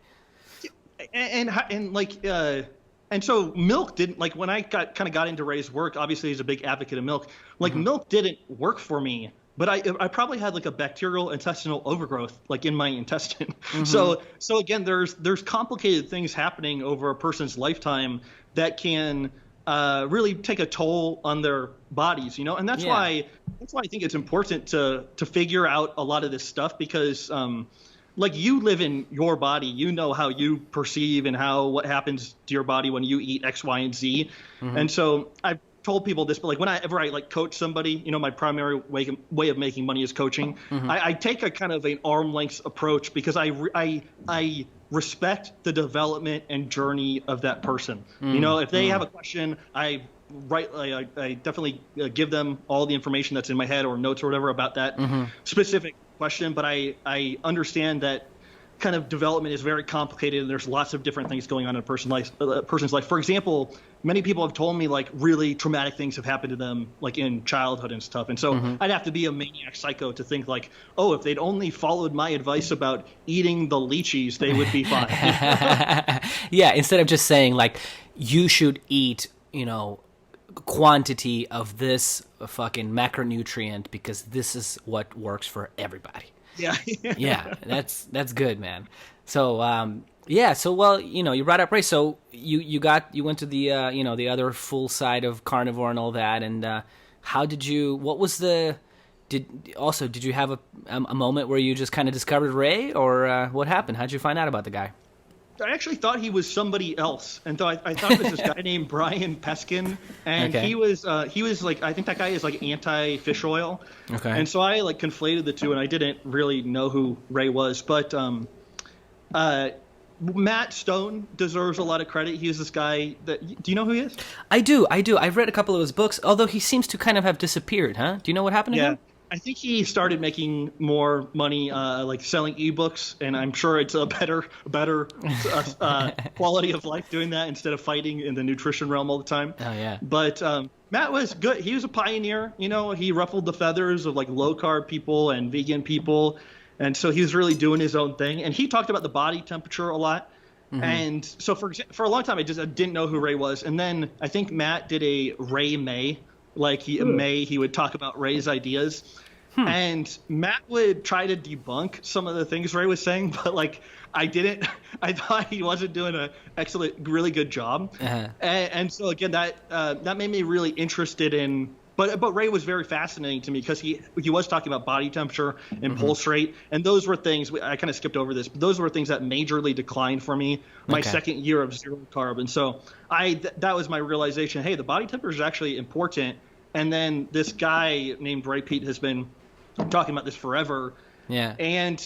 And like and so milk didn't, like when I got into Ray's work, obviously he's a big advocate of milk. Like milk didn't work for me, but I probably had like a bacterial intestinal overgrowth like in my intestine. So again, there's complicated things happening over a person's lifetime that can really take a toll on their bodies, you know, and that's why I think it's important to figure out a lot of this stuff because like you live in your body, you know how you perceive and what happens to your body when you eat X, Y, and Z. And so I've told people this, but like whenever I like coach somebody, you know, my primary way of making money is coaching. I take a kind of an arm length approach because I respect the development and journey of that person. You know, if they have a question, I definitely give them all the information that's in my head or notes or whatever about that specific question, but I understand that kind of development is very complicated and there's lots of different things going on in a person's life. For example, many people have told me like really traumatic things have happened to them like in childhood and stuff. And so I'd have to be a maniac psycho to think like, oh, if they'd only followed my advice about eating the lychees, they would be fine. Yeah, instead of just saying like you should eat, you know, quantity of this fucking macronutrient because this is what works for everybody. Yeah. Yeah, that's good, man. So yeah, so well, you brought up Ray. So you went to the the other full side of carnivore and all that, and how did you? What was the? Did you have a moment where you just kind of discovered Ray, or what happened? How'd you find out about the guy? I actually thought he was somebody else, and so I thought it was this guy named Brian Peskin, and Okay. he was like, I think that guy is like anti-fish oil, Okay. and so I like conflated the two, and I didn't really know who Ray was, but Matt Stone deserves a lot of credit. He was this guy that, do you know who he is? I do. I've read a couple of his books, although he seems to kind of have disappeared, huh? Do you know what happened to him? I think he started making more money, like selling ebooks, and I'm sure it's a better quality of life doing that instead of fighting in the nutrition realm all the time. Oh, yeah. But Matt was good. He was a pioneer. He ruffled the feathers of like low carb people and vegan people, and so he was really doing his own thing. And he talked about the body temperature a lot. Mm-hmm. And so for a long time, I didn't know who Ray was. And then I think Matt did a Ray May. Like he would talk about Ray's ideas, and Matt would try to debunk some of the things Ray was saying, but like I thought he wasn't doing an really good job. Uh-huh. And so again, that made me really interested in. But Ray was very fascinating to me because he was talking about body temperature and pulse rate, and those were things I kind of skipped over this. But those were things that majorly declined for me my second year of zero carb, and so that was my realization. Hey, the body temperature is actually important. And then this guy named Ray Pete has been talking about this forever. Yeah. And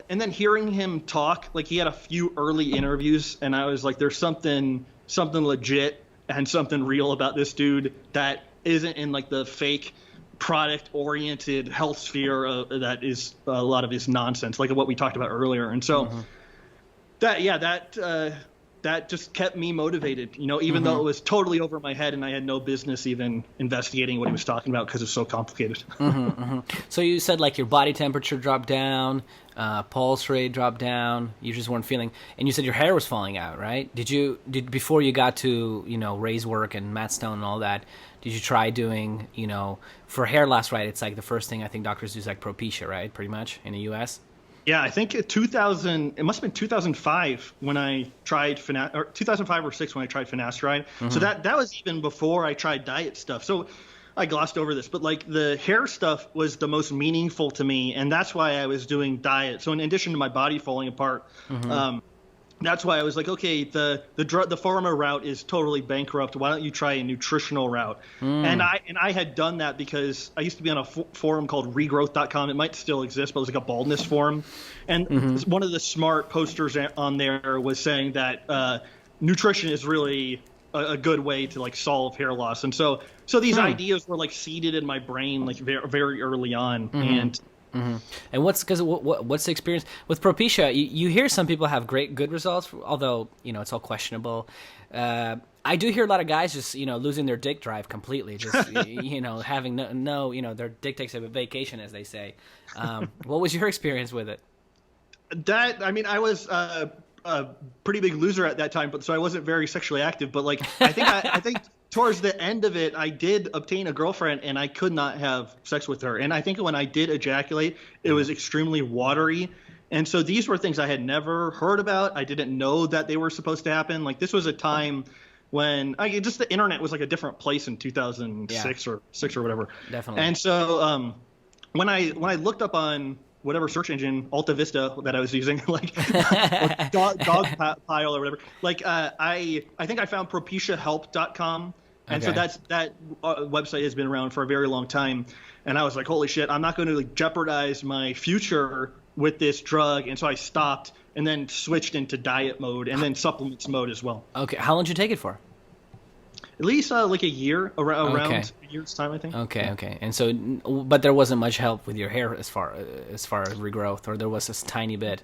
then hearing him talk, like he had a few early interviews, and I was like, there's something legit and something real about this dude that isn't in like the fake product oriented health sphere that is a lot of his nonsense, like what we talked about earlier. And so that just kept me motivated, even though it was totally over my head and I had no business even investigating what he was talking about because it's so complicated. So you said like your body temperature dropped down, pulse rate dropped down, you just weren't feeling, and you said your hair was falling out, right? Did before you got to, Ray's work and Matt Stone and all that, did you try doing, for hair loss, right? It's like the first thing I think doctors do is like Propecia, right? Pretty much in the US. Yeah, I think it must have been 2005 when I tried or 2005 or 6 when I tried finasteride. So that was even before I tried diet stuff. So I glossed over this, but like the hair stuff was the most meaningful to me, and that's why I was doing diet. So in addition to my body falling apart, that's why I was like, okay, the pharma route is totally bankrupt. Why don't you try a nutritional route? And I had done that because I used to be on a forum called regrowth.com. It might still exist, but it was like a baldness forum. And one of the smart posters on there was saying that nutrition is really a good way to like solve hair loss. And so these ideas were like seeded in my brain like very, very early on. And what's the experience with Propecia? You hear some people have good results, although it's all questionable. I do hear a lot of guys just losing their dick drive completely, just having no their dick takes a vacation, as they say. What was your experience with it? I was a pretty big loser at that time, but so I wasn't very sexually active. But like I think towards the end of it, I did obtain a girlfriend, and I could not have sex with her. And I think when I did ejaculate, it was extremely watery. And so these were things I had never heard about. I didn't know that they were supposed to happen. Like this was a time when just the internet was like a different place in 2006 or 6 or whatever. Definitely. And so when I looked up on whatever search engine, Alta Vista, that I was using, like dog pile or whatever. Like I think I found propeciahelp.com. And so that website has been around for a very long time. And I was like, holy shit, I'm not going to like jeopardize my future with this drug. And so I stopped and then switched into diet mode and then supplements mode as well. Okay. How long did you take it for? At least like a year, around a year's time, I think. Okay. And so, but there wasn't much help with your hair as far as regrowth, or there was this tiny bit.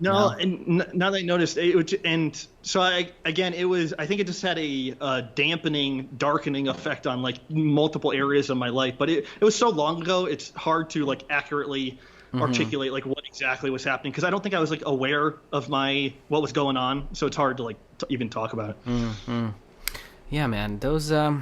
No, and now that I noticed, and so I think it just had a dampening, darkening effect on like multiple areas of my life. But it was so long ago, it's hard to like accurately articulate like what exactly was happening because I don't think I was like aware of what was going on. So it's hard to like even talk about it. Yeah, man, those. So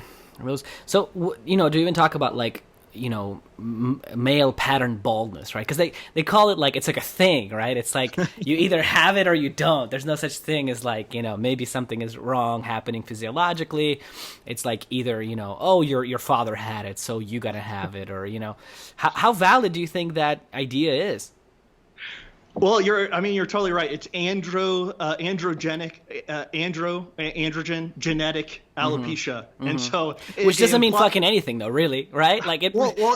do you even talk about like male pattern baldness, right? Because they call it like it's like a thing, right? It's like you either have it or you don't. There's no such thing as like, maybe something is wrong happening physiologically. It's like either, oh, your father had it, so you gotta have it, or, how valid do you think that idea is? Well, you're totally right. It's androgen genetic alopecia, and so which doesn't mean fucking anything, though, really, right? Like it. Well,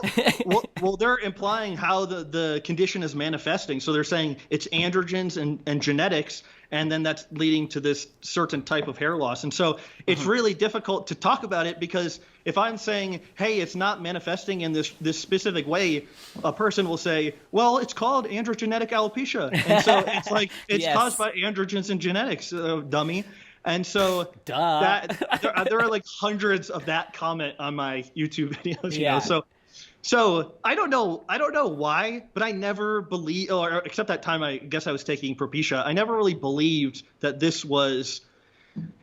they're implying how the condition is manifesting. So they're saying it's androgens and genetics, and then that's leading to this certain type of hair loss. And so it's really difficult to talk about it, because if I'm saying, hey, it's not manifesting in this specific way, a person will say, well, it's called androgenetic alopecia. And so it's like it's Yes. caused by androgens and genetics, dummy. And so Duh. there are like hundreds of that comment on my YouTube videos. Yeah. So I don't know why, but I never believe, or except that time I guess I was taking Propecia, I never really believed that this was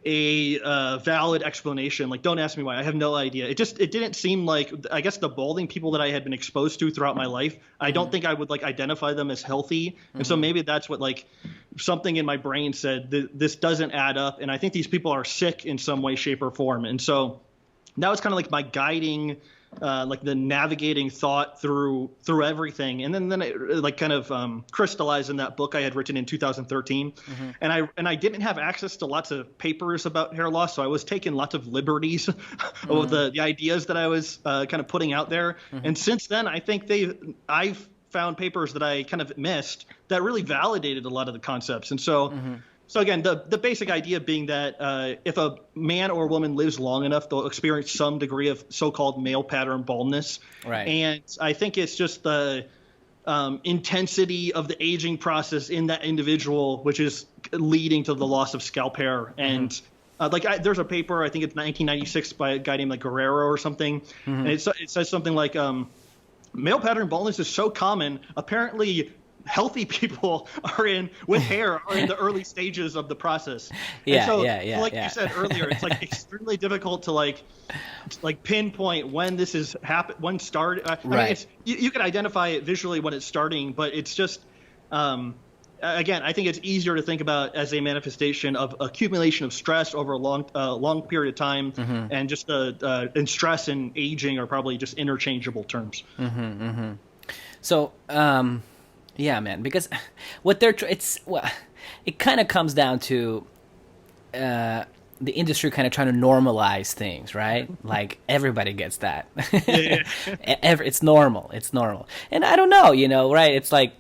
a valid explanation. Like, don't ask me why. I have no idea. It didn't seem like, I guess the balding people that I had been exposed to throughout my life, I don't think I would like identify them as healthy. And so maybe that's what like something in my brain said this doesn't add up. And I think these people are sick in some way, shape, or form. And so that was kind of like my guiding, like the navigating thought through everything. And then it like kind of crystallized in that book I had written in 2013. And I didn't have access to lots of papers about hair loss, so I was taking lots of liberties of the ideas that I was kind of putting out there. And since then, I think I've found papers that I kind of missed that really validated a lot of the concepts. And so So again, the basic idea being that if a man or woman lives long enough, they'll experience some degree of so-called male pattern baldness. Right. And I think it's just the intensity of the aging process in that individual, which is leading to the loss of scalp hair. And there's a paper, I think it's 1996, by a guy named like Guerrero or something. And it says something like male pattern baldness is so common, apparently healthy people with hair are in the early stages of the process. Yeah, and so, yeah. you said earlier, it's like extremely difficult to like pinpoint when this is when started. I mean, Right. You can identify it visually when it's starting, but it's just again, I think it's easier to think about as a manifestation of accumulation of stress over a long period of time, and just and stress and aging are probably just interchangeable terms. So, yeah, man, because what it kind of comes down to the industry kind of trying to normalize things, right? Like everybody gets that. Yeah. It's normal. It's normal. And I don't know, right? It's like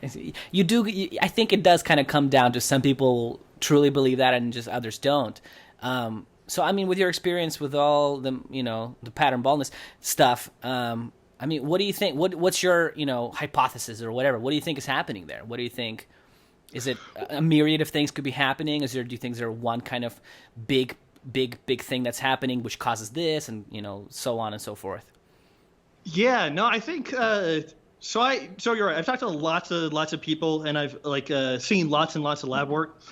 I think it does kind of come down to some people truly believe that and just others don't. So, I mean, with your experience with all the, the pattern baldness stuff, I mean, what do you think? What's your, hypothesis or whatever? What do you think is happening there? What do you think? Is it a myriad of things could be happening? Do you think there's one kind of big thing that's happening which causes this, and so on and so forth? Yeah, no, I think so you're right. I've talked to lots of people, and I've seen lots and lots of lab work.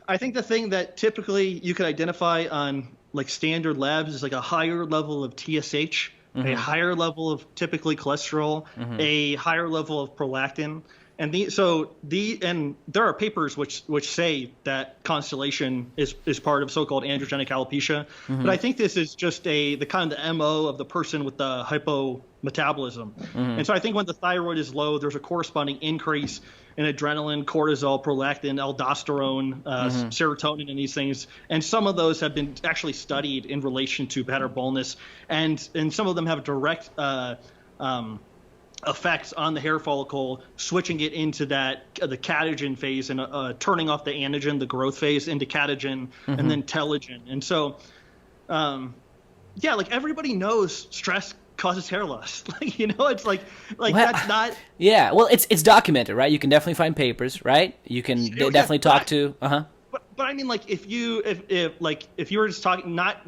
I think the thing that typically you could identify on like standard labs is like a higher level of TSH. A higher level of typically cholesterol, a higher level of prolactin, and there are papers which say that constellation is part of so-called androgenic alopecia. But I think this is just the kind of the MO of the person with the hypometabolism. And so I think when the thyroid is low, there's a corresponding increase in adrenaline, cortisol, prolactin, aldosterone, serotonin, and these things. And some of those have been actually studied in relation to pattern baldness, and some of them have direct effects on the hair follicle, switching it into the catagen phase and turning off the anagen, the growth phase, into catagen and then telogen. And so, like everybody knows stress causes hair loss. It's like that's not. Yeah, well, it's documented, right? You can definitely find papers, right? You can definitely talk to. But I mean, like if you were just talking not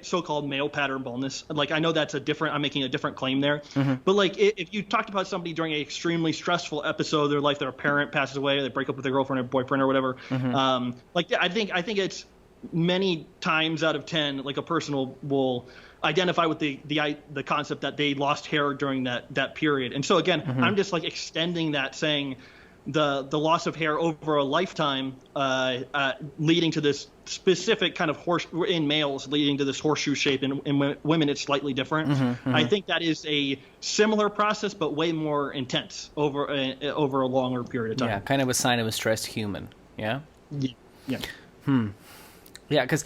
so-called male pattern baldness, like I know that's I'm making a different claim there. But like if you talked about somebody during an extremely stressful episode of their life, their parent passes away, or they break up with their girlfriend or boyfriend or whatever, I think it's many times out of 10, like a person will identify with the concept that they lost hair during that period. And so again, I'm just like extending that, saying the loss of hair over a lifetime, leading to this specific kind of in males, leading to this horseshoe shape. In women, it's slightly different. I think that is a similar process, but way more intense over a longer period of time. Yeah, kind of a sign of a stressed human. Yeah. Yeah. Yeah, because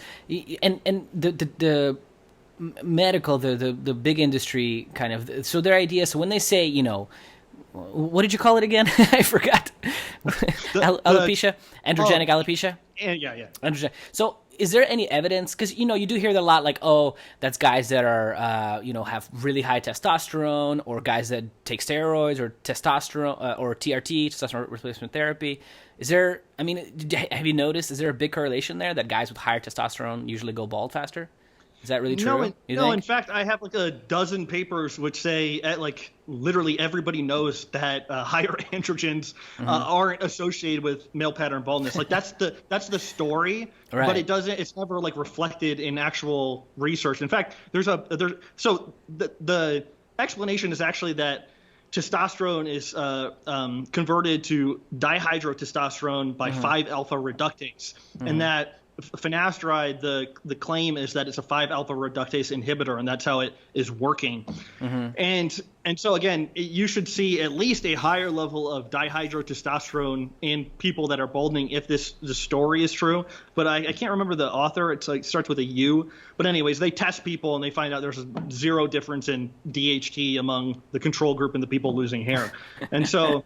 and the medical, the big industry kind of, so their idea. So when they say, you know, what did you call it again? I forgot. Alopecia, androgenic alopecia. Yeah. So is there any evidence? Because, you know, you do hear that a lot, like, oh, that's guys that are, you know, have really high testosterone, or guys that take steroids or testosterone or TRT, testosterone replacement therapy. Is there, I mean, have you noticed, is there a big correlation there that guys with higher testosterone usually go bald faster? Is that really true? No, in fact, I have like a dozen papers which say like literally everybody knows that higher androgens aren't associated with male pattern baldness. Like that's the story, right. But it's never like reflected in actual research. In fact, so the explanation is actually that testosterone is converted to dihydrotestosterone by 5-alpha reductase, and that finasteride, the claim is that it's a 5-alpha reductase inhibitor, and that's how it is working. And so again, you should see at least a higher level of dihydrotestosterone in people that are balding if the story is true. But I can't remember the author. It's like starts with a U. But anyways, they test people and they find out there's a zero difference in DHT among the control group and the people losing hair. And so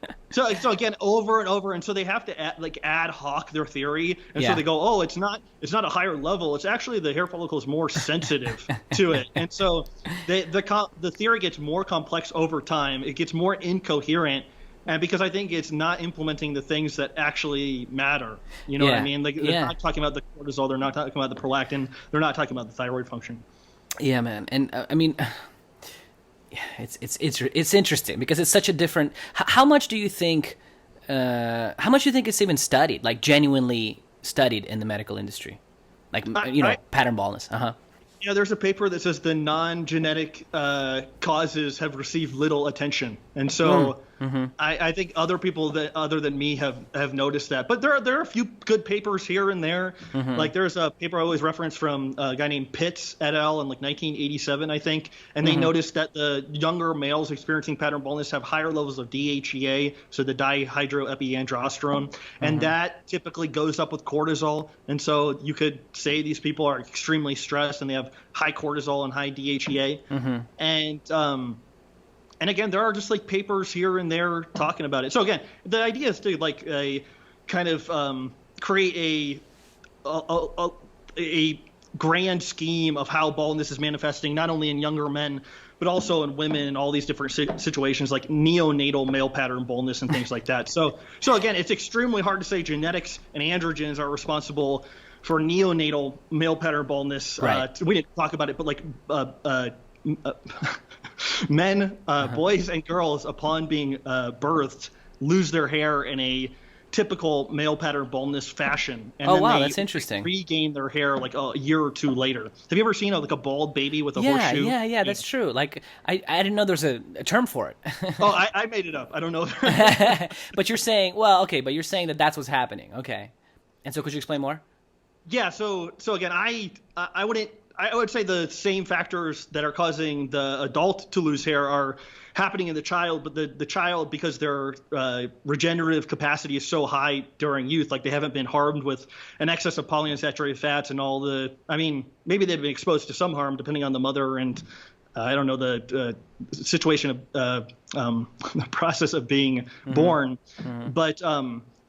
again, over and over, and so they have to ad hoc their theory, and so they go, oh, it's not a higher level. It's actually the hair follicle is more sensitive to it, and so the theory gets more complex over time. It gets more incoherent, and because I think it's not implementing the things that actually matter. You know what I mean? Like they're not talking about the cortisol, they're not talking about the prolactin, they're not talking about the thyroid function. Yeah, man, and I mean. It's interesting because it's such a different. How much do you think? How much do you think it's even studied, like genuinely studied in the medical industry, like pattern baldness? Yeah, there's a paper that says the non-genetic causes have received little attention, and so I think other people that other than me have noticed that. But there are a few good papers here and there. Like there's a paper I always reference from a guy named Pitts et al. In like 1987, I think, and they noticed that the younger males experiencing pattern baldness have higher levels of DHEA, so the dihydroepiandrosterone, and that typically goes up with cortisol. And so you could say these people are extremely stressed and they have high cortisol and high DHEA. And again, there are just like papers here and there talking about it. So again, the idea is to like a kind of create a grand scheme of how baldness is manifesting, not only in younger men, but also in women and all these different situations like neonatal male pattern baldness and things like that. So again, it's extremely hard to say genetics and androgens are responsible for neonatal male pattern baldness. Right. We didn't talk about it, but like men, boys and girls, upon being birthed, lose their hair in a typical male pattern baldness fashion. And then that's interesting. Regain their hair like a year or two later. Have you ever seen like a bald baby with a horseshoe? Yeah, that's true. Like I didn't know there's a term for it. I made it up. I don't know. But you're saying, but you're saying that that's what's happening. Okay. And so could you explain more? Yeah. So again, I would say the same factors that are causing the adult to lose hair are happening in the child, but the child, because their regenerative capacity is so high during youth, like they haven't been harmed with an excess of polyunsaturated fats and all maybe they've been exposed to some harm depending on the mother and I don't know the situation of the process of being born. But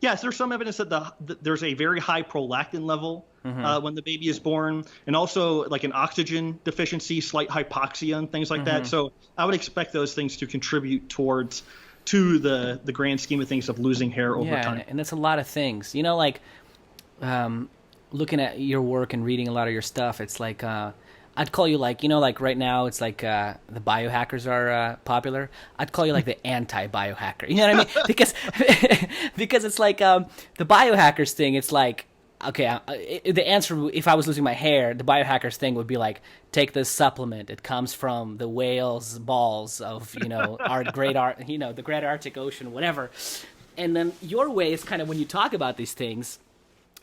yes, there's some evidence that there's a very high prolactin level when the baby is born, and also like an oxygen deficiency, slight hypoxia, and things like that. So I would expect those things to contribute to the grand scheme of things of losing hair over time. And that's a lot of things. You know, like looking at your work and reading a lot of your stuff, it's like I'd call you like, you know, like right now it's like the biohackers are popular. I'd call you like the anti-biohacker. You know what I mean? Because it's like the biohackers thing. It's like okay, the answer, if I was losing my hair, the biohackers thing would be like, take this supplement. It comes from the whale's balls of, the great Arctic Ocean, whatever. And then your way is kind of, when you talk about these things,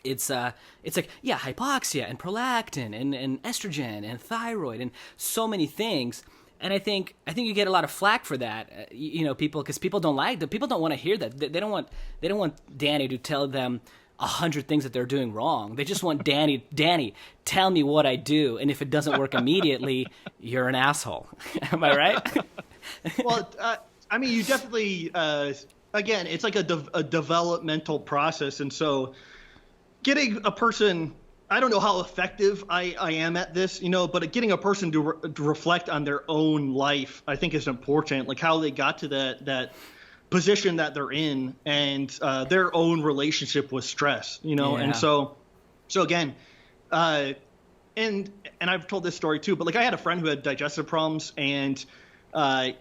it's like, yeah, hypoxia and prolactin and estrogen and thyroid and so many things. And I think you get a lot of flack for that, people, because people don't want to hear that. They don't want Danny to tell them 100 things that they're doing wrong. They just want Danny, tell me what I do, and if it doesn't work immediately, you're an asshole. Am I right? Well, I mean, you definitely, again, it's like a developmental process, and so getting a person, I don't know how effective I am at this, but getting a person to reflect on their own life, I think is important, like how they got to that position that they're in, and their own relationship with stress, and so again, and I've told this story too, but like I had a friend who had digestive problems, and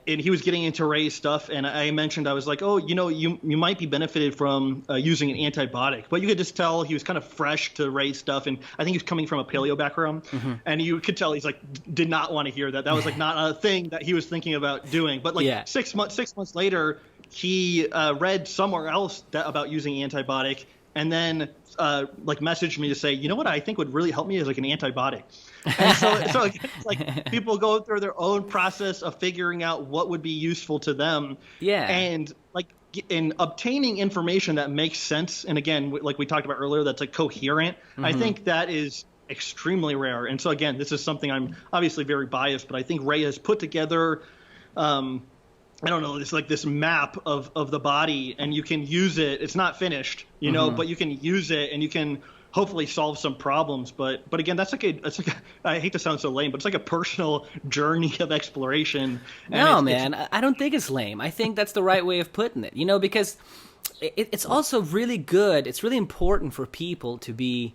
he was getting into Ray's stuff, and I mentioned, I was like, oh, you might be benefited from using an antibiotic, but you could just tell he was kind of fresh to Ray's stuff, and I think he was coming from a paleo background, and you could tell he's like did not want to hear that. That was like not a thing that he was thinking about doing. But like 6 months later, he read somewhere else about using antibiotic, and then like messaged me to say, you know what I think would really help me is like an antibiotic. And so it's like people go through their own process of figuring out what would be useful to them. Yeah. And like in obtaining information that makes sense, and again, like we talked about earlier, that's like coherent. I think that is extremely rare. And so again, this is something, I'm obviously very biased, but I think Ray has put together I don't know, it's like this map of the body, and you can use it. It's not finished, but you can use it, and you can hopefully solve some problems. But again, it's like I hate to sound so lame, but it's like a personal journey of exploration. No, man, I don't think it's lame. I think that's the right way of putting it, because it's also really good. It's really important for people to be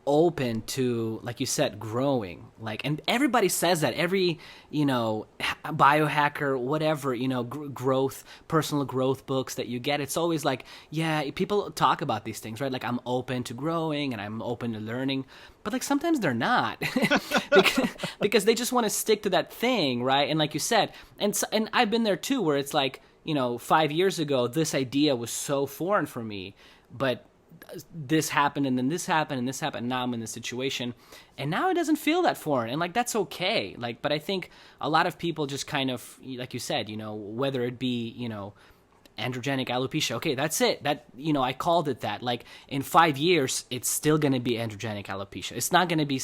open to, like you said, growing, and everybody says that, every biohacker, whatever, personal growth books that you get, it's always like, yeah, people talk about these things, right? Like, I'm open to growing and I'm open to learning, but like sometimes they're not because they just want to stick to that thing, right? And like you said, and I've been there too, where it's like, 5 years ago this idea was so foreign for me, but this happened, and then this happened, and this happened, and now I'm in this situation, and now it doesn't feel that foreign, and like that's okay. Like, but I think a lot of people just kind of, like you said, whether it be androgenic alopecia, okay, that's it, that I called it that. Like, in 5 years it's still going to be androgenic alopecia. It's not going to be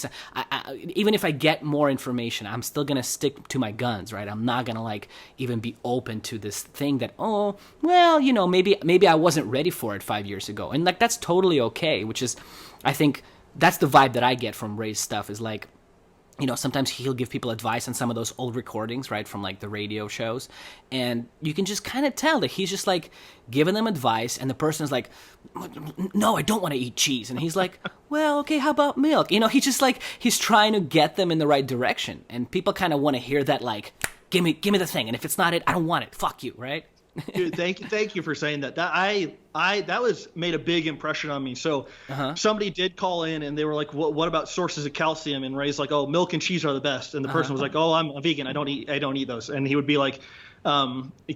even if I get more information, I'm still going to stick to my guns, right? I'm not going to like even be open to this thing that, oh well, maybe I wasn't ready for it 5 years ago, and like that's totally okay. Which is, I think that's the vibe that I get from Ray's stuff, is like, sometimes he'll give people advice on some of those old recordings, right, from like the radio shows, and you can just kind of tell that he's just like giving them advice, and the person is like, no, I don't want to eat cheese, and he's like, well, okay, how about milk? He's just like, he's trying to get them in the right direction, and people kind of want to hear that, like, give me the thing, and if it's not it, I don't want it. Fuck you, right? Dude, thank you for saying that. That was made a big impression on me. So somebody did call in, and they were like, "What about sources of calcium?" And Ray's like, "Oh, milk and cheese are the best." And the person was like, "Oh, I'm a vegan. I don't eat those." And he would be like,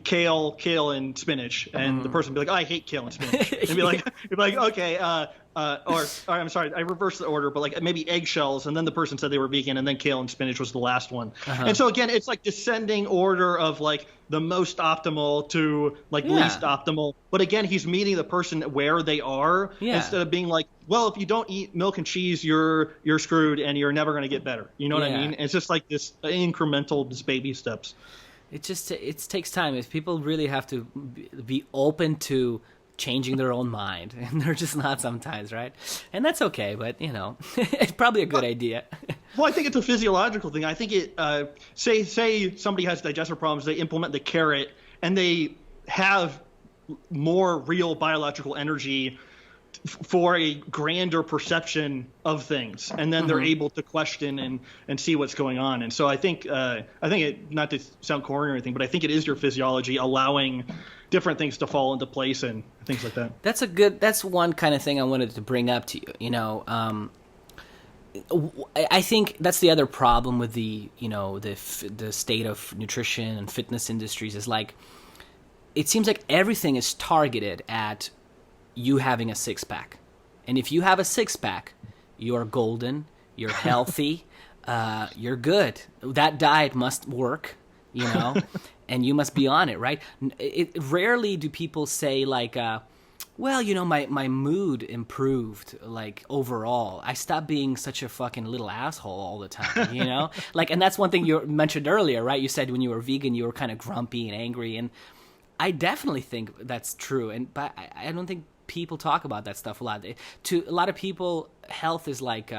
kale and spinach, and the person would be like, "I hate kale and spinach." And be like, okay, or I'm sorry, I reversed the order, but like maybe eggshells, and then the person said they were vegan, and then kale and spinach was the last one. And so again, it's like descending order of like the most optimal to like least optimal. But again, he's meeting the person where they are, instead of being like, well, if you don't eat milk and cheese, you're screwed, and you're never going to get better. You know what I mean? It's just like this incremental, just baby steps. It takes time. If people really have to be open to changing their own mind, and they're just not sometimes, right? And that's okay, but it's probably a good idea. Well, I think it's a physiological thing. I think it say somebody has digestive problems, they implement the carrot, and they have more real biological energy for a grander perception of things, and then they're able to question and see what's going on. And so I think it, not to sound corny or anything, but I think it is your physiology allowing different things to fall into place and things like that. That's one kind of thing I wanted to bring up to you. I think that's the other problem with the state of nutrition and fitness industries is like, it seems like everything is targeted at you having a six-pack. And if you have a six-pack, you're golden, you're healthy, you're good. That diet must work, and you must be on it, right? Rarely do people say like, well, my mood improved, like, overall. I stopped being such a fucking little asshole all the time, Like, and that's one thing you mentioned earlier, right? You said when you were vegan, you were kind of grumpy and angry, and I definitely think that's true. But I don't think people talk about that stuff a lot. To a lot of people, health is like,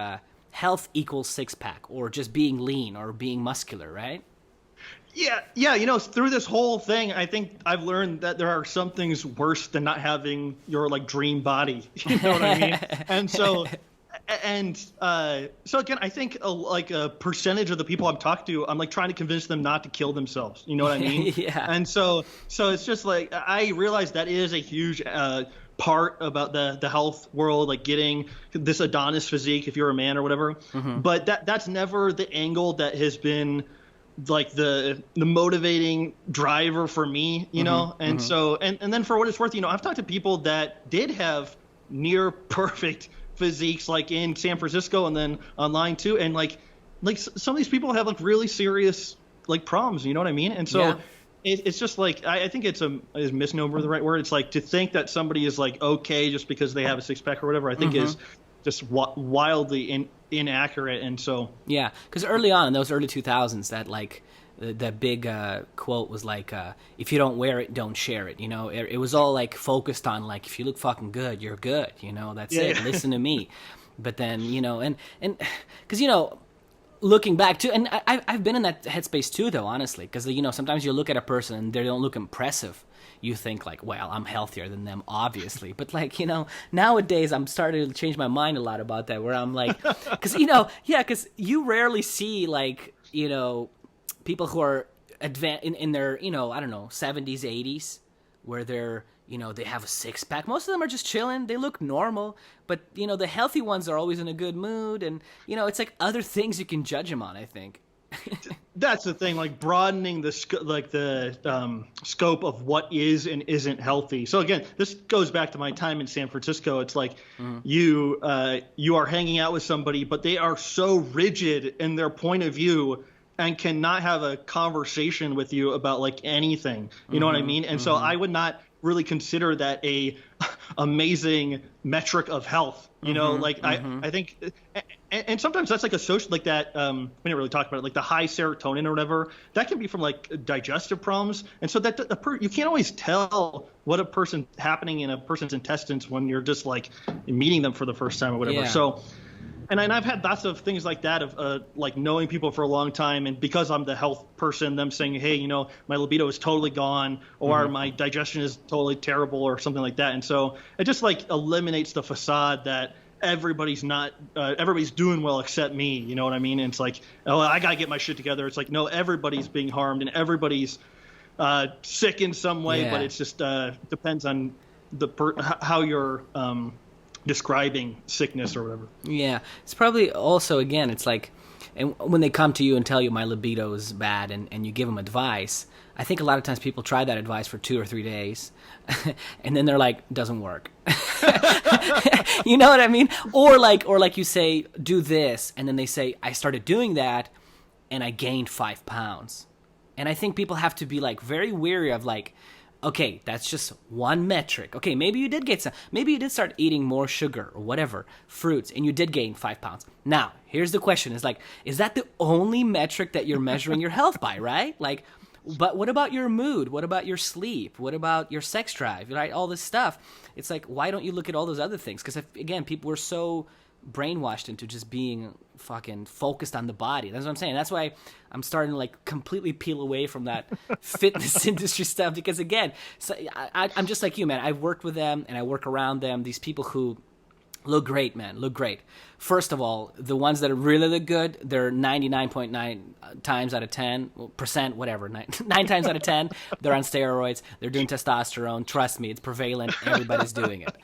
health equals six-pack, or just being lean, or being muscular, right? Yeah. Through this whole thing, I think I've learned that there are some things worse than not having your like dream body. You know what I mean? And so again, I think a percentage of the people I'm talking to, I'm like trying to convince them not to kill themselves. You know what I mean? Yeah. And so it's just like, I realize that is a huge part about the health world, like getting this Adonis physique if you're a man or whatever. Mm-hmm. But that's never the angle that has been like the motivating driver for me, know? And so, and then for what it's worth, I've talked to people that did have near perfect physiques, like in San Francisco and then online too. And like some of these people have like really serious like problems, you know what I mean? And so it's just like, I think is misnomer the right word? It's like to think that somebody is like, okay, just because they have a six pack or whatever, I think is just wildly inaccurate. And so yeah, because early on in those early 2000s, that like that big quote was like, if you don't wear it, don't share it. It was all like focused on like, if you look fucking good, you're good. That's it. Listen to me. But then and because looking back too, and I've been in that headspace too, though, honestly, because sometimes you look at a person and they don't look impressive. You think like, well, I'm healthier than them, obviously. But like, nowadays I'm starting to change my mind a lot about that, where I'm like, because because you rarely see like, people who are in their, I don't know, 70s, 80s, where they're, they have a six pack. Most of them are just chilling. They look normal, but the healthy ones are always in a good mood, and it's like other things you can judge them on, I think. That's the thing, like broadening the scope of what is and isn't healthy. So again, this goes back to my time in San Francisco. It's like you are hanging out with somebody, but they are so rigid in their point of view and cannot have a conversation with you about like anything. You know what I mean? And so I would not really consider that a amazing metric of health. I think, and sometimes that's like a social, like that, we didn't really talk about it, like the high serotonin or whatever, that can be from like digestive problems. And so that you can't always tell what a person happening in a person's intestines when you're just like meeting them for the first time or whatever. Yeah. So, and I've had lots of things like that of like knowing people for a long time, and because I'm the health person, them saying, hey, my libido is totally gone, or my digestion is totally terrible, or something like that. And so it just like eliminates the facade that everybody's doing well except me. You know what I mean? And it's like, oh, I gotta get my shit together. It's like, no, everybody's being harmed and everybody's sick in some way, but it's just depends on how you're describing sickness or whatever. Yeah, it's probably also, again, it's like, and when they come to you and tell you my libido is bad, and you give them advice, I think a lot of times people try that advice for 2 or 3 days, and then they're like, doesn't work. You know what I mean? Or like you say, do this, and then they say, I started doing that, and I gained 5 pounds. And I think people have to be like very wary of like, okay, that's just one metric. Okay, maybe you did get some. Maybe you did start eating more sugar or whatever, fruits, and you did gain 5 pounds. Now, here's the question: is that the only metric that you're measuring your health by, right? Like, but what about your mood? What about your sleep? What about your sex drive? Right, all this stuff. It's like, why don't you look at all those other things? Because again, people were so brainwashed into just being fucking focused on the body. That's what I'm saying. That's why I'm starting to like completely peel away from that fitness industry stuff, because again, so I'm just like you, man. I've worked with them and I work around them. These people who Look great, man. Look great. First of all, the ones that really look good, they're 99.9 times out of 10, percent, whatever, 9 times out of 10, they're on steroids, they're doing testosterone. Trust me, it's prevalent. Everybody's doing it.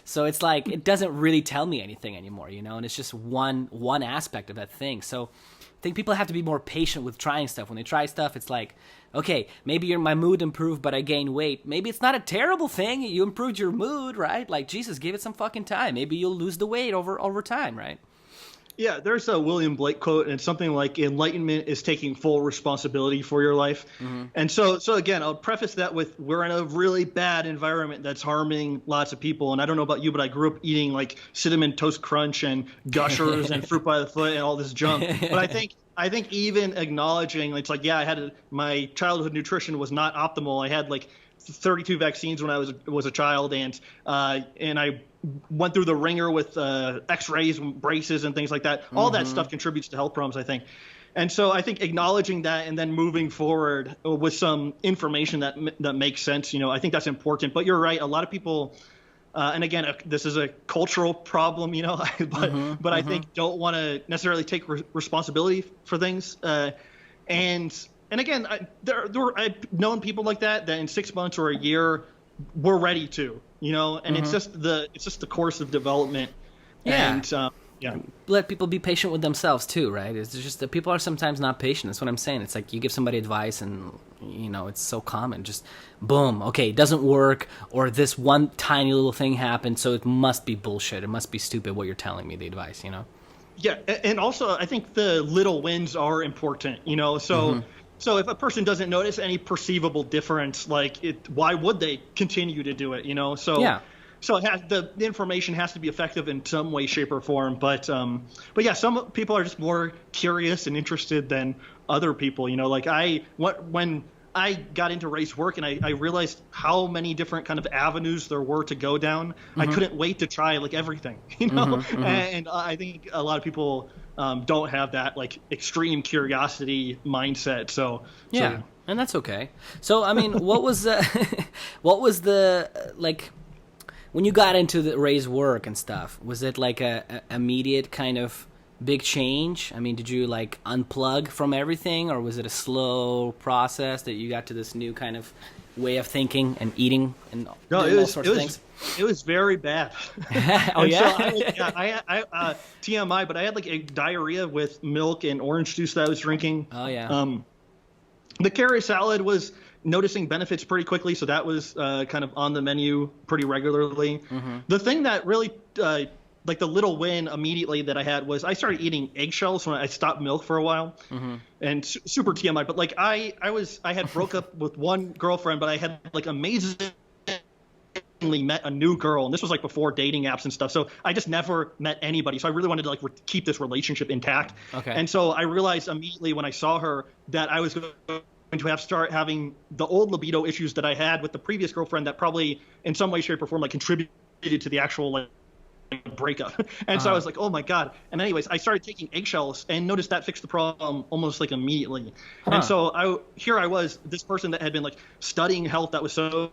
So it's like, it doesn't really tell me anything anymore, you know, and it's just one aspect of that thing. So I think people have to be more patient with trying stuff. When they try stuff, it's like, okay, maybe my mood improved, but I gained weight. Maybe it's not a terrible thing. You improved your mood, right? Like, Jesus, give it some fucking time. Maybe you'll lose the weight over time, right? Yeah, there's a William Blake quote, and it's something like enlightenment is taking full responsibility for your life. Mm-hmm. And so again, I'll preface that with we're in a really bad environment that's harming lots of people. And I don't know about you, but I grew up eating like Cinnamon Toast Crunch and Gushers and Fruit by the Foot and all this junk. But I think even acknowledging, it's like, yeah, my childhood nutrition was not optimal. I had like 32 vaccines when I was a child, and I went through the ringer with X-rays, braces, and things like that. All that stuff contributes to health problems, I think. And so I think acknowledging that and then moving forward with some information that makes sense, you know, I think that's important. But you're right, a lot of people. And again, this is a cultural problem, you know, but I think don't want to necessarily take responsibility for things. And again, I've known people like that in 6 months or a year were ready to, you know, and it's just the course of development. Yeah. And let people be patient with themselves too, right? It's just that people are sometimes not patient. That's what I'm saying. It's like you give somebody advice and, you know, it's so common. Just boom, okay, it doesn't work, or this one tiny little thing happened, so it must be bullshit. It must be stupid what you're telling me, the advice, you know? Yeah, and also I think the little wins are important, you know, so if a person doesn't notice any perceivable difference, like why would they continue to do it, you know? So yeah. So the information has to be effective in some way, shape, or form. But yeah, some people are just more curious and interested than other people. You know, like when I got into race work and I realized how many different kind of avenues there were to go down. I couldn't wait to try like everything. You know, and I think a lot of people don't have that like extreme curiosity mindset. So yeah, and that's okay. So I mean, what was the like? When you got into the Ray's work and stuff, was it like a immediate kind of big change? I mean, did you like unplug from everything, or was it a slow process that you got to this new kind of way of thinking and eating and all sorts of things? It was very bad. Oh yeah? So I TMI, but I had like a diarrhea with milk and orange juice that I was drinking. Oh yeah. The carrot salad was noticing benefits pretty quickly, so that was kind of on the menu pretty regularly. The thing that really like the little win immediately that I had was I started eating eggshells when I stopped milk for a while. And super TMI, but like I had broke up with one girlfriend, but I had like amazingly met a new girl, and this was like before dating apps and stuff, so I just never met anybody, so I really wanted to like keep this relationship intact. Okay. And so I realized immediately when I saw her that I was going to start having the old libido issues that I had with the previous girlfriend that probably in some way, shape, or form like contributed to the actual like breakup. And so I was like, oh my God. And anyways, I started taking eggshells and noticed that fixed the problem almost like immediately. And so I was this person that had been like studying health that was so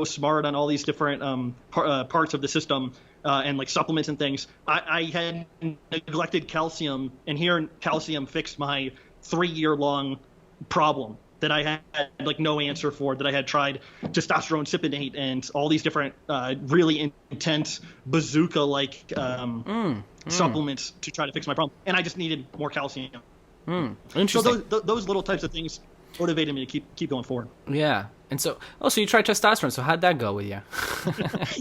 smart on all these different parts of the system and like supplements and things. I had neglected calcium, and here calcium fixed my 3-year-long problem that I had like no answer for, that I had tried testosterone cypionate and all these different really intense bazooka like supplements to try to fix my problem, and I just needed more calcium. Interesting. So those little types of things motivated me to keep going forward. Yeah. And so you tried testosterone. So how'd that go with you?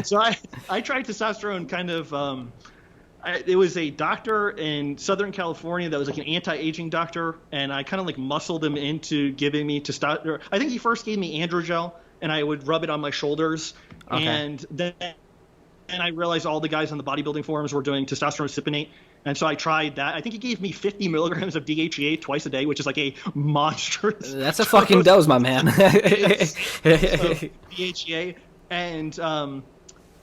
So I tried testosterone kind of it was a doctor in Southern California that was like an anti-aging doctor, and I kind of like muscled him into giving me testosterone. I think he first gave me androgel, and I would rub it on my shoulders. Okay. And then I realized all the guys on the bodybuilding forums were doing testosterone cypionate, and so I tried that. I think he gave me 50 milligrams of DHEA twice a day, which is like a monstrous. That's a fucking dose, my man. Yes. So, DHEA, and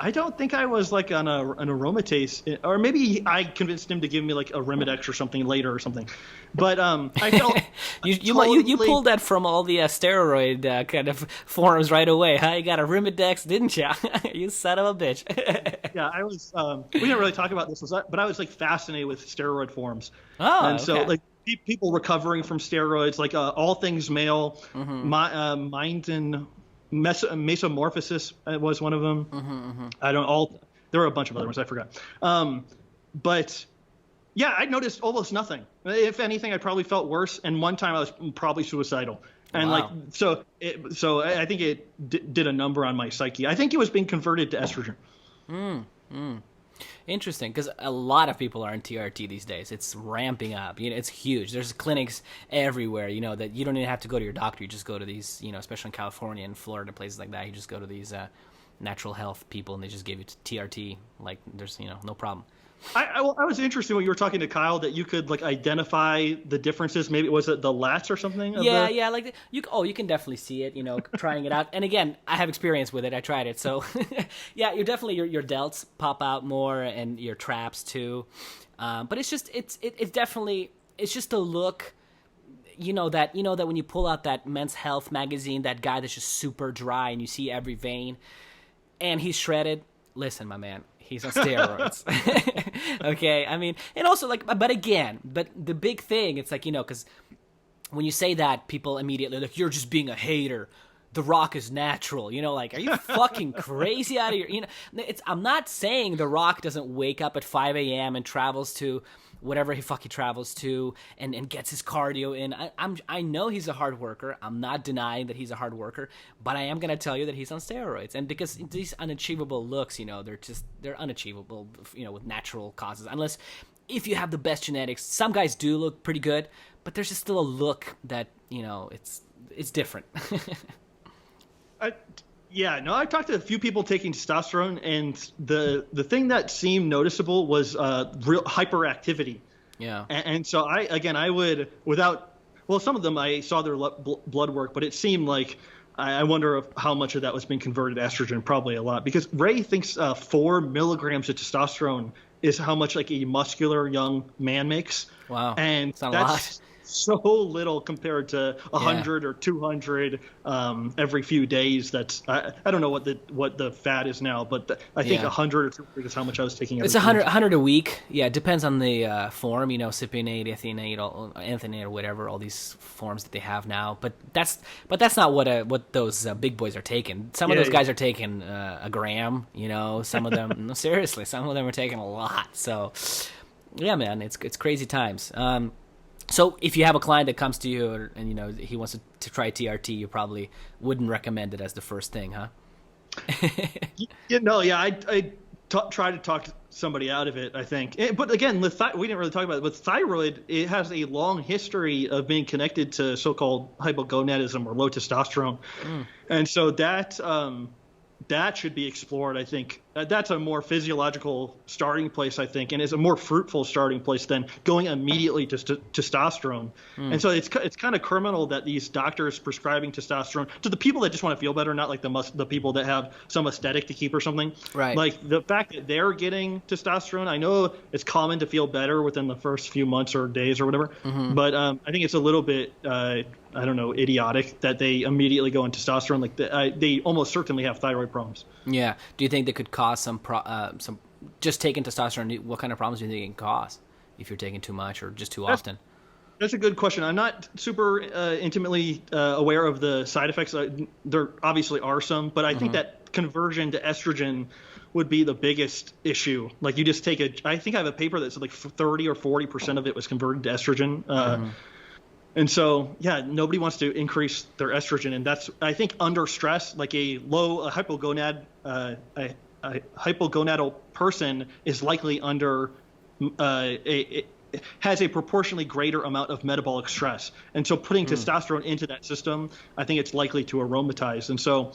I don't think I was like on an aromatase, or maybe I convinced him to give me like a Remedex or something later or something. But I felt you pulled that from all the steroid kind of forums right away, huh? You got a Remedex, didn't you? You son of a bitch. Yeah, I was. We didn't really talk about this, but I was like fascinated with steroid forms. Oh, and so okay. like people recovering from steroids, like All Things Male, Mind and Mesomorphosis was one of them. There were a bunch of other ones I forgot. But yeah, I noticed almost nothing. If anything, I probably felt worse. And one time I was probably suicidal. And Wow. so I think it did a number on my psyche. I think it was being converted to estrogen. Interesting, because a lot of people are in TRT these days. It's ramping up. It's huge. There's clinics everywhere. That you don't even have to go to your doctor. You just go to these. Especially in California and Florida, places like that. You just go to these natural health people, and they just give you TRT. Like there's no problem. I was interested when you were talking to Kyle that you could like identify the differences. Maybe was it the lats or something? Yeah. Like you can definitely see it. Trying it out. And again, I have experience with it. I tried it. So yeah, you're definitely your delts pop out more and your traps too. But it's just it's definitely it's just a look. That when you pull out that Men's Health magazine, that guy that's just super dry and you see every vein, and he's shredded. Listen, my man. He's on steroids. Okay, I mean, and also but the big thing, it's like, because when you say that, people immediately like, you're just being a hater. The Rock is natural, like, are you fucking crazy out of your, I'm not saying The Rock doesn't wake up at 5 a.m. and travels to whatever he fucking travels to and gets his cardio in. I know he's a hard worker. I'm not denying that he's a hard worker, but I am going to tell you that he's on steroids. And because these unachievable looks, they're unachievable, with natural causes. Unless if you have the best genetics, some guys do look pretty good, but there's just still a look that, it's different. I talked to a few people taking testosterone, and the thing that seemed noticeable was real hyperactivity. Yeah. And so I would, some of them I saw their blood work, but it seemed like I wonder how much of that was being converted to estrogen. Probably a lot, because Ray thinks 4 milligrams of testosterone is how much like a muscular young man makes. Wow. And that's a that's lot. So little compared to 100 or 200 every few days. That's I don't know what the fat is now, but I think 100 or 200 is how much I was taking. It's 100 a week. Yeah, it depends on the form. Cypionate, ethionate, or whatever. All these forms that they have now. But that's not what those big boys are taking. Some of those guys are taking a gram. Some of them. No, seriously, some of them are taking a lot. So yeah, man, it's crazy times. So if you have a client that comes to you and he wants to try TRT, you probably wouldn't recommend it as the first thing, huh? I try to talk somebody out of it, I think. But again, we didn't really talk about it. With thyroid, it has a long history of being connected to so-called hypogonadism or low testosterone. And so that should be explored, I think. That's a more physiological starting place, I think, and is a more fruitful starting place than going immediately to testosterone. And so it's kind of criminal that these doctors prescribing testosterone to the people that just want to feel better, not like the people that have some aesthetic to keep or something. Right. Like the fact that they're getting testosterone, I know it's common to feel better within the first few months or days or whatever, but I think it's a little bit I don't know, idiotic that they immediately go on testosterone. Like they almost certainly have thyroid problems. Yeah. Do you think they could cause some just taking testosterone? What kind of problems do you think it can cause if you're taking too much or just too often? That's a good question. I'm not super intimately aware of the side effects. There obviously are some, but I think that conversion to estrogen would be the biggest issue. Like you just take I think I have a paper that said like 30 or 40% of it was converted to estrogen. And so, nobody wants to increase their estrogen, and that's, I think, under stress, like a hypogonadal person is likely under has a proportionally greater amount of metabolic stress, and so putting testosterone into that system, I think it's likely to aromatize, and so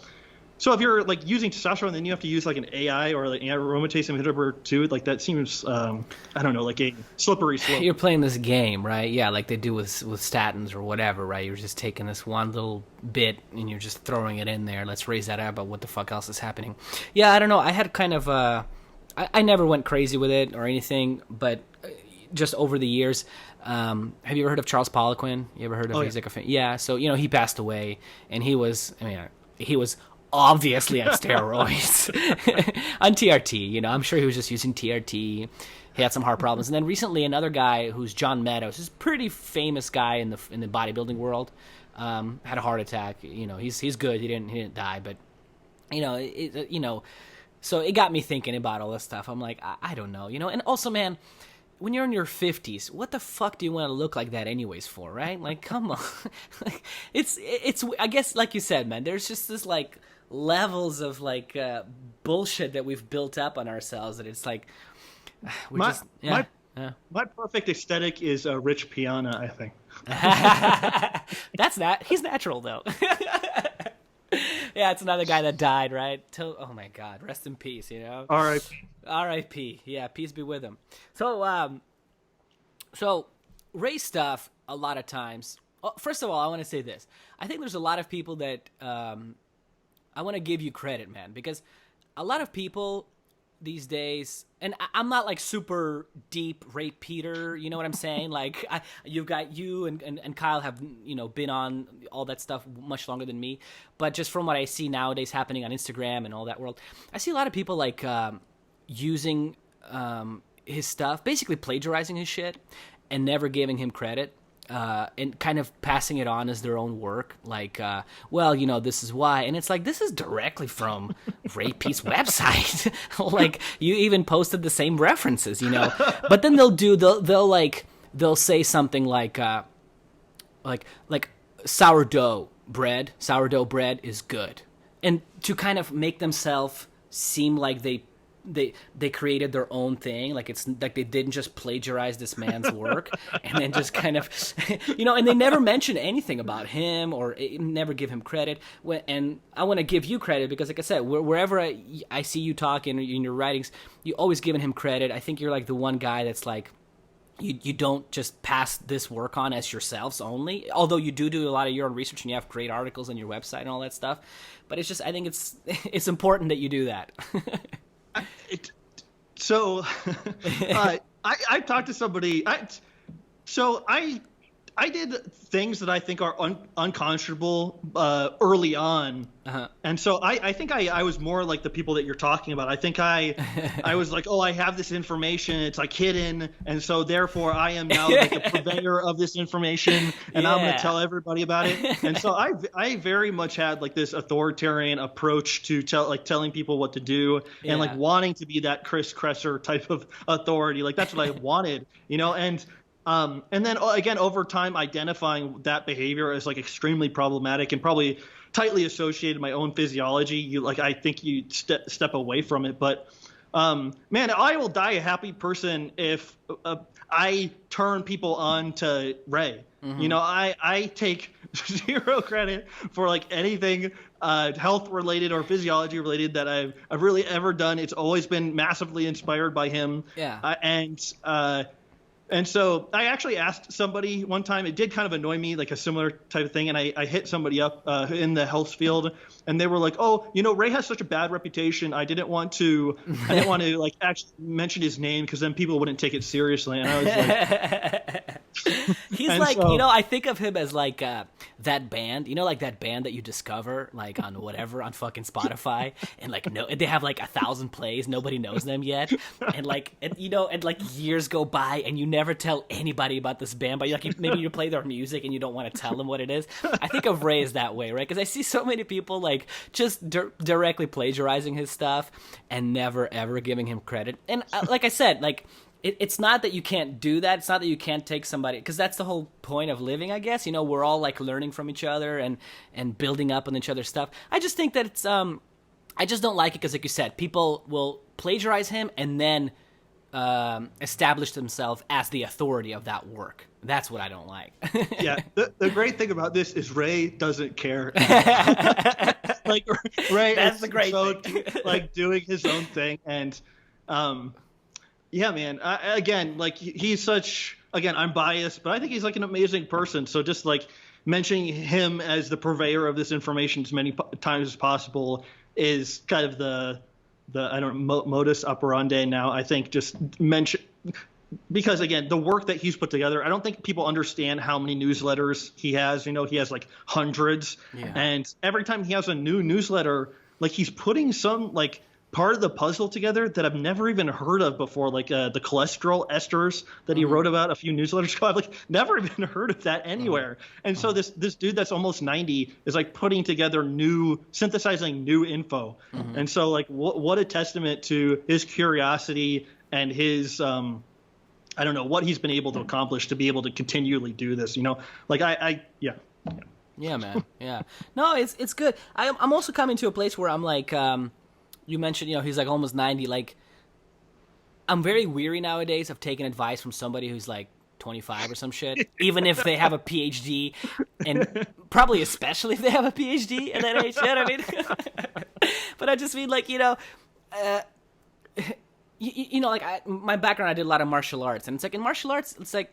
So if you're like using testosterone, then you have to use like an AI or like an aromatase inhibitor too. Like that seems, I don't know, like a slippery slope. You're playing this game, right? Yeah, like they do with statins or whatever, right? You're just taking this one little bit and you're just throwing it in there. Let's raise that up, but what the fuck else is happening? Yeah, I don't know. I had kind of, I never went crazy with it or anything, but just over the years, have you ever heard of Charles Poliquin? You ever heard of? He's like yeah. So he passed away, and he was obviously on steroids, on TRT. I'm sure he was just using TRT. He had some heart problems, and then recently another guy who's John Meadows, who's a pretty famous guy in the bodybuilding world, had a heart attack. He's good. He didn't die, but so it got me thinking about all this stuff. I'm like, I don't know, and also, man, when you're in your 50s, what the fuck do you want to look like that anyways for, right? Like, come on. it's I guess, like you said, man, there's just this like levels of like bullshit that we've built up on ourselves that it's like my perfect aesthetic is Rich Piana, I think. He's natural though. Yeah, it's another guy that died, right? Oh my God, rest in peace. R.I.P. R.I.P. Yeah, peace be with him. So race stuff. A lot of times. First of all, I want to say this. I think there's a lot of people that I want to give you credit, man, because a lot of people these days, and I'm not like super deep rape Peter, you know what I'm saying? Like you've got you and Kyle have been on all that stuff much longer than me, but just from what I see nowadays happening on Instagram and all that world, I see a lot of people like using his stuff, basically plagiarizing his shit and never giving him credit. And kind of passing it on as their own work, like, this is why, and it's like, this is directly from Rape's website. Like, you even posted the same references, but then they'll say something like sourdough bread is good, and to kind of make themselves seem like they created their own thing, like it's like they didn't just plagiarize this man's work and then just kind of and they never mention anything about him or never give him credit. And I want to give you credit because, like I said, wherever I see you talking in your writings, you always giving him credit. I think you're like the one guy that's like, you don't just pass this work on as yourselves only, although you do a lot of your own research and you have great articles on your website and all that stuff. But it's just, I think it's important that you do that. I talked to somebody. I did things that I think are unconscionable early on, and so I think I was more like the people that you're talking about. I think I was like, I have this information, it's like hidden, and so therefore I am now like a purveyor of this information, and I'm going to tell everybody about it. And so I very much had like this authoritarian approach to telling people what to do, and like wanting to be that Chris Kresser type of authority. Like that's what I wanted, and then again, over time, identifying that behavior as like extremely problematic and probably tightly associated with my own physiology, I think you step away from it. But man, I will die a happy person if I turn people on to Ray. Mm-hmm. I take zero credit for like anything health related or physiology related that I've really ever done. It's always been massively inspired by him. Yeah. And so I actually asked somebody one time, it did kind of annoy me, like a similar type of thing, and I hit somebody up in the health field, and they were like, Ray has such a bad reputation, I didn't want to like actually mention his name because then people wouldn't take it seriously. And I was like he's like, so, I think of him as like that band, like that band that you discover like on whatever, on fucking Spotify, and like they have like 1,000 plays, nobody knows them yet, and like and like years go by and you never tell anybody about this band, but maybe you play their music and you don't want to tell them what it is. I think of Ray as that way, right? Because I see so many people like just directly plagiarizing his stuff and never ever giving him credit. And like I said, like it's not that you can't do that. It's not that you can't take somebody, because that's the whole point of living, I guess. We're all like learning from each other and building up on each other's stuff. I just think that it's I just don't like it because, like you said, people will plagiarize him and then establish themselves as the authority of that work. That's what I don't like. Yeah, the great thing about this is Ray doesn't care. Like Ray That's is the great so thing. like doing his own thing, and yeah, man. Again, like he's such. Again, I'm biased, but I think he's like an amazing person. So just like mentioning him as the purveyor of this information as many times as possible is kind of the I don't know, modus operandi now. I think just mention. Because, again, the work that he's put together, I don't think people understand how many newsletters he has. You know, he has like hundreds. Yeah. And every time he has a new newsletter, like he's putting some like part of the puzzle together that I've never even heard of before, like the cholesterol esters that he wrote about a few newsletters ago. I've like never even heard of that anywhere. And so this dude that's almost 90 is like putting together synthesizing new info. And so like what a testament to his curiosity and his I don't know what he's been able to accomplish to be able to continually do this, you know, like yeah, man. Yeah, no, it's good. I'm also coming to a place where I'm like, you mentioned, you know, he's like almost 90. Like, I'm very weary nowadays of taking advice from somebody who's like 25 or some shit, even if they have a PhD, and probably especially if they have a PhD at that age. You know what I mean? But I just mean like, you know, you know, like my background, I did a lot of martial arts, and it's like in martial arts, it's like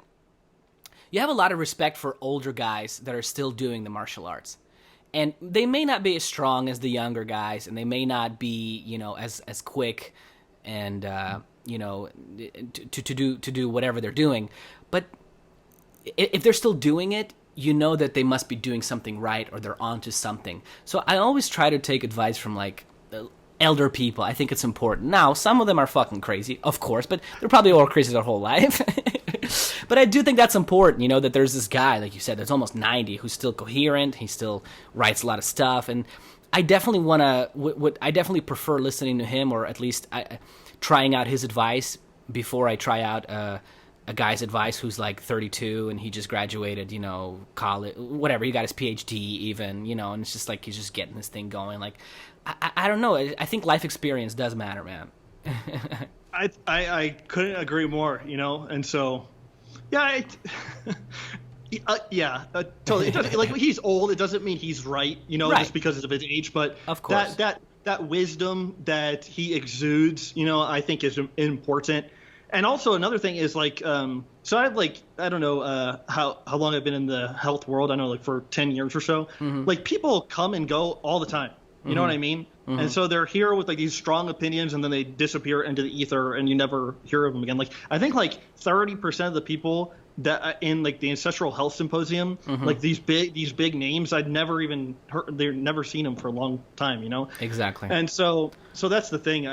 you have a lot of respect for older guys that are still doing the martial arts, and they may not be as strong as the younger guys, and they may not be, you know, as quick, and you know, to do whatever they're doing, but if they're still doing it, you know that they must be doing something right, or they're onto something. So I always try to take advice from like elder people. I think it's important. Now, some of them are fucking crazy, of course, but they're probably all crazy their whole life. But I do think that's important, you know, that there's this guy, like you said, that's almost 90, who's still coherent. He still writes a lot of stuff, and I definitely want to. I definitely prefer listening to him, or at least trying out his advice before I try out a guy's advice who's like 32 and he just graduated, you know, college, whatever. He got his PhD, even, you know, and it's just like he's just getting this thing going. Like, I don't know. I think life experience does matter, man. I couldn't agree more, you know, and so, yeah, totally. Like, he's old. It doesn't mean he's right, you know, just because of his age. But of course, that wisdom that he exudes, you know, I think is important. And also another thing is like, so I've like, I don't know how long I've been in the health world. I know like for 10 years or so. Like, people come and go all the time. You know what I mean? And so they're here with like these strong opinions, and then they disappear into the ether, and you never hear of them again. Like, I think like 30% of the people that in like the Ancestral Health Symposium, like these big names, I'd never even heard. They've never seen them for a long time. You know? Exactly. And so that's the thing.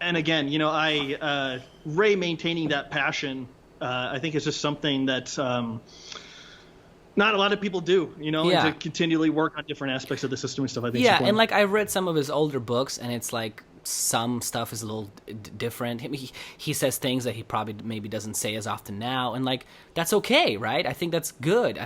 And again, you know, Ray maintaining that passion, I think is just something that not a lot of people do, you know, and to continually work on different aspects of the system and stuff. I think. Yeah, and like I've read some of his older books, and it's like some stuff is a little different. He says things that he probably maybe doesn't say as often now, and like that's okay, right? I think that's good.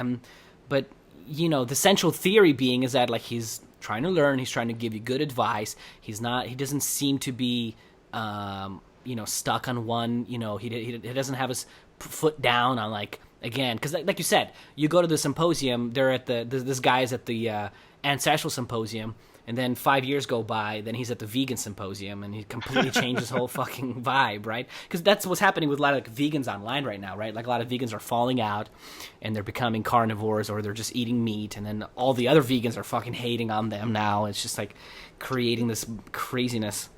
But you know, the central theory being is that like he's trying to learn, he's trying to give you good advice. He doesn't seem to be you know, stuck on one, you know, he doesn't have his foot down on like, again, because like you said, you go to the symposium, they're at this guy's at the Ancestral Symposium, and then 5 years go by, then he's at the Vegan Symposium, and he completely changes his whole fucking vibe, right? Because that's what's happening with a lot of like, vegans online right now, right? Like a lot of vegans are falling out, and they're becoming carnivores, or they're just eating meat, and then all the other vegans are fucking hating on them now. It's just like creating this craziness.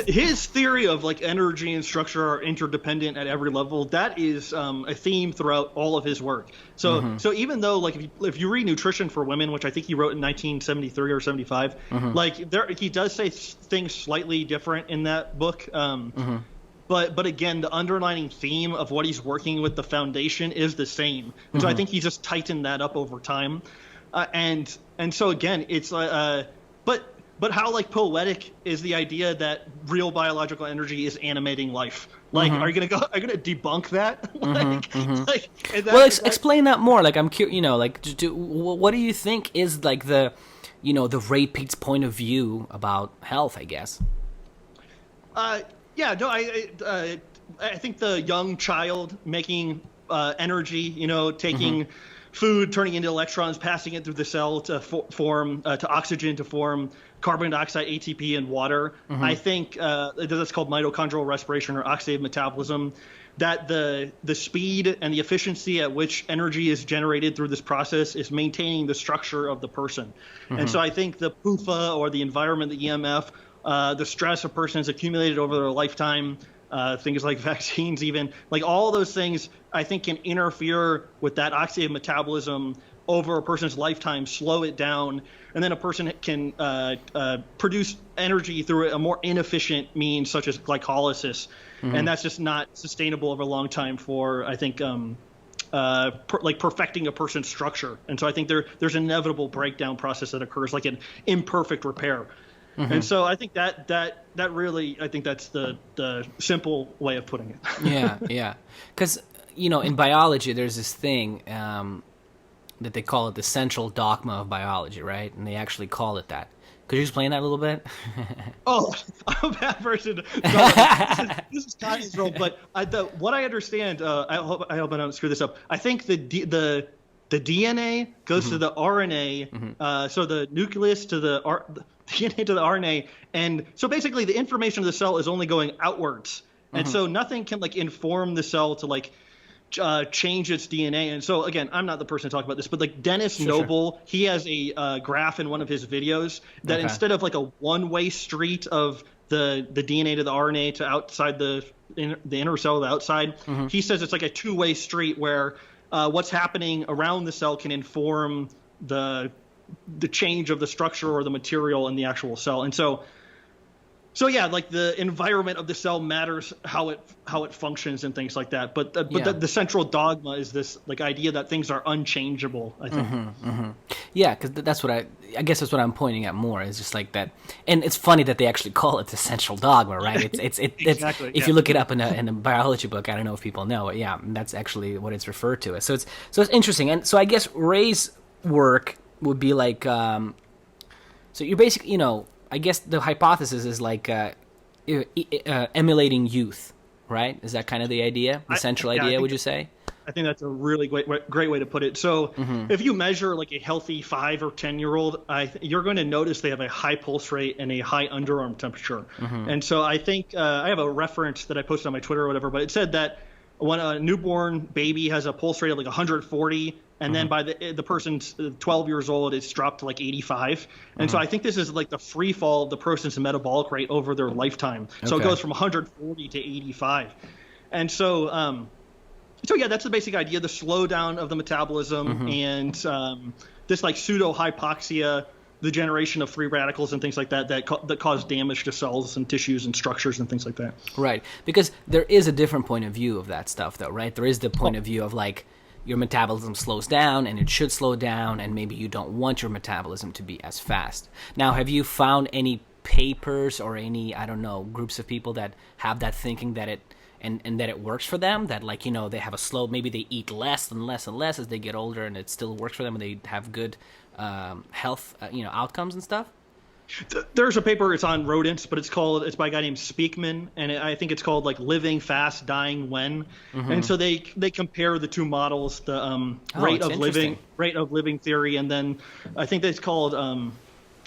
His theory of like energy and structure are interdependent at every level. That is a theme throughout all of his work. So so even though like if you read Nutrition for Women, which I think he wrote in 1973 or 75, like he does say things slightly different in that book. But again, the underlying theme of what he's working with, the foundation, is the same. And so I think he just tightened that up over time. And so again, it's but how like poetic is the idea that real biological energy is animating life? Like, are you gonna debunk that? Explain that more. Like, I'm curious. You know, like, what do you think is like the, you know, the Ray Peat's point of view about health? I guess. I think the young child making energy, taking food, turning into electrons, passing it through the cell to form to oxygen to form carbon dioxide, ATP, and water. I think that's called mitochondrial respiration or oxidative metabolism. That the speed and the efficiency at which energy is generated through this process is maintaining the structure of the person. And so I think the PUFA or the environment, the EMF, the stress a person has accumulated over their lifetime, things like vaccines even, like all those things I think can interfere with that oxidative metabolism over a person's lifetime, slow it down, and then a person can produce energy through a more inefficient means such as glycolysis. And that's just not sustainable over a long time for, I think, perfecting a person's structure. And so I think there's an inevitable breakdown process that occurs, like an imperfect repair. And so I think that really, I think that's the simple way of putting it. Yeah. Because, in biology, there's this thing that they call it the central dogma of biology, right? And they actually call it that. Could you explain that a little bit? Oh, I'm a bad person. This is Kanye's role, but what I understand, I hope I don't screw this up. I think the DNA goes to the RNA, so the nucleus to the DNA to the RNA, and so basically the information of the cell is only going outwards, and so nothing can inform the cell to change its DNA. And so again, I'm not the person to talk about this, but Dennis Noble, he has a graph in one of his videos that instead of a one-way street of the DNA to the RNA to outside the inner cell to the outside, he says it's like a two-way street where what's happening around the cell can inform the change of the structure or the material in the actual cell. And so yeah, the environment of the cell matters how it functions and things like that. But the central dogma is this idea that things are unchangeable, I think. Yeah, because that's what I guess that's what I'm pointing at more. Is just like that, and it's funny that they actually call it the central dogma, right? It's exactly, if you look it up in a biology book, I don't know if people know it. Yeah, that's actually what it's referred to as. So it's interesting, and so I guess Ray's work would be so you're basically I guess the hypothesis is emulating youth, right? Is that kind of the idea, the central idea, would you say? I think that's a really great way to put it. So if you measure a healthy 5 or 10-year-old, you're going to notice they have a high pulse rate and a high underarm temperature. And so I think I have a reference that I posted on my Twitter or whatever, but it said that when a newborn baby has a pulse rate of 140, and then by the person's 12 years old, it's dropped to 85. And so I think this is the free fall of the person's metabolic rate over their lifetime. So it goes from 140 to 85. And so, yeah, that's the basic idea, the slowdown of the metabolism and this pseudo-hypoxia, the generation of free radicals and things like that cause damage to cells and tissues and structures and things like that. Right, because there is a different point of view of that stuff, though, right? There is the point of view of your metabolism slows down, and it should slow down, and maybe you don't want your metabolism to be as fast. Now, have you found any papers or any, I don't know, groups of people that have that thinking that it and that it works for them, that they have a slow, maybe they eat less and less and less as they get older, and it still works for them, and they have good health outcomes and stuff? There's a paper, it's on rodents, but it's by a guy named Speakman, and I think it's called Living Fast, Dying When. And so they compare the two models, the rate of living theory, and then I think it's called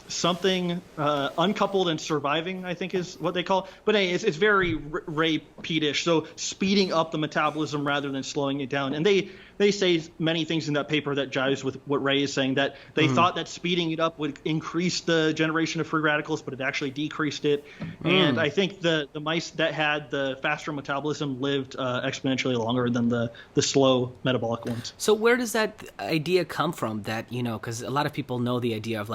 something uncoupled and surviving, I think is what they call it. But anyway, it's very Ray Pete-ish, so speeding up the metabolism rather than slowing it down. And they say many things in that paper that jives with what Ray is saying, that they thought that speeding it up would increase the generation of free radicals, but it actually decreased it. And I think the mice that had the faster metabolism lived exponentially longer than the slow metabolic ones. So where does that idea come from, that, because a lot of people know the idea of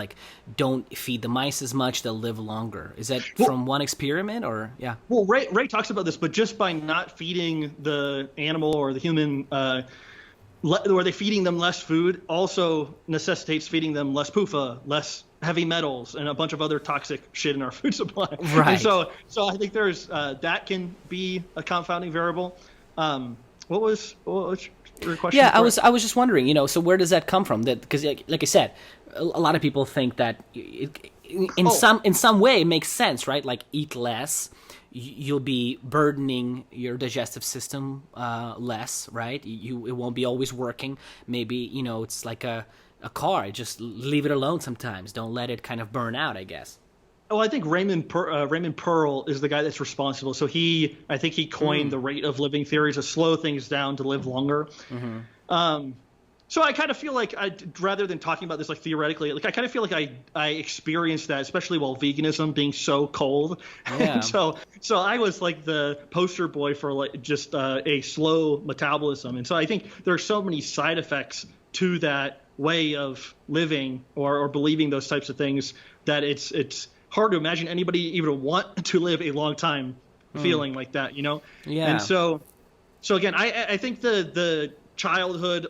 don't feed the mice as much, they'll live longer. Is that from one experiment, or? Yeah. Well, Ray talks about this, but just by not feeding the animal or the human, or they feeding them less food, also necessitates feeding them less PUFA, less heavy metals, and a bunch of other toxic shit in our food supply. Right. And so I think there's that can be a confounding variable. What was your question? Yeah, I was just wondering, so where does that come from? That because like I said, a lot of people think that in some way it makes sense, right? Like eat less, you'll be burdening your digestive system less, right? It won't be always working. Maybe, you know, it's like a car. Just leave it alone sometimes. Don't let it kind of burn out, I guess. Oh, I think Raymond Pearl is the guy that's responsible. So I think he coined the rate of living theory to slow things down to live longer. So I kind of feel like rather than talking about this like theoretically, like I kind of feel like I experienced that, especially while veganism being so cold. Yeah. And so I was like the poster boy for like just a slow metabolism. And so I think there are so many side effects to that way of living or believing those types of things that it's hard to imagine anybody even want to live a long time feeling like that, you know? Yeah. And so again, I think the childhood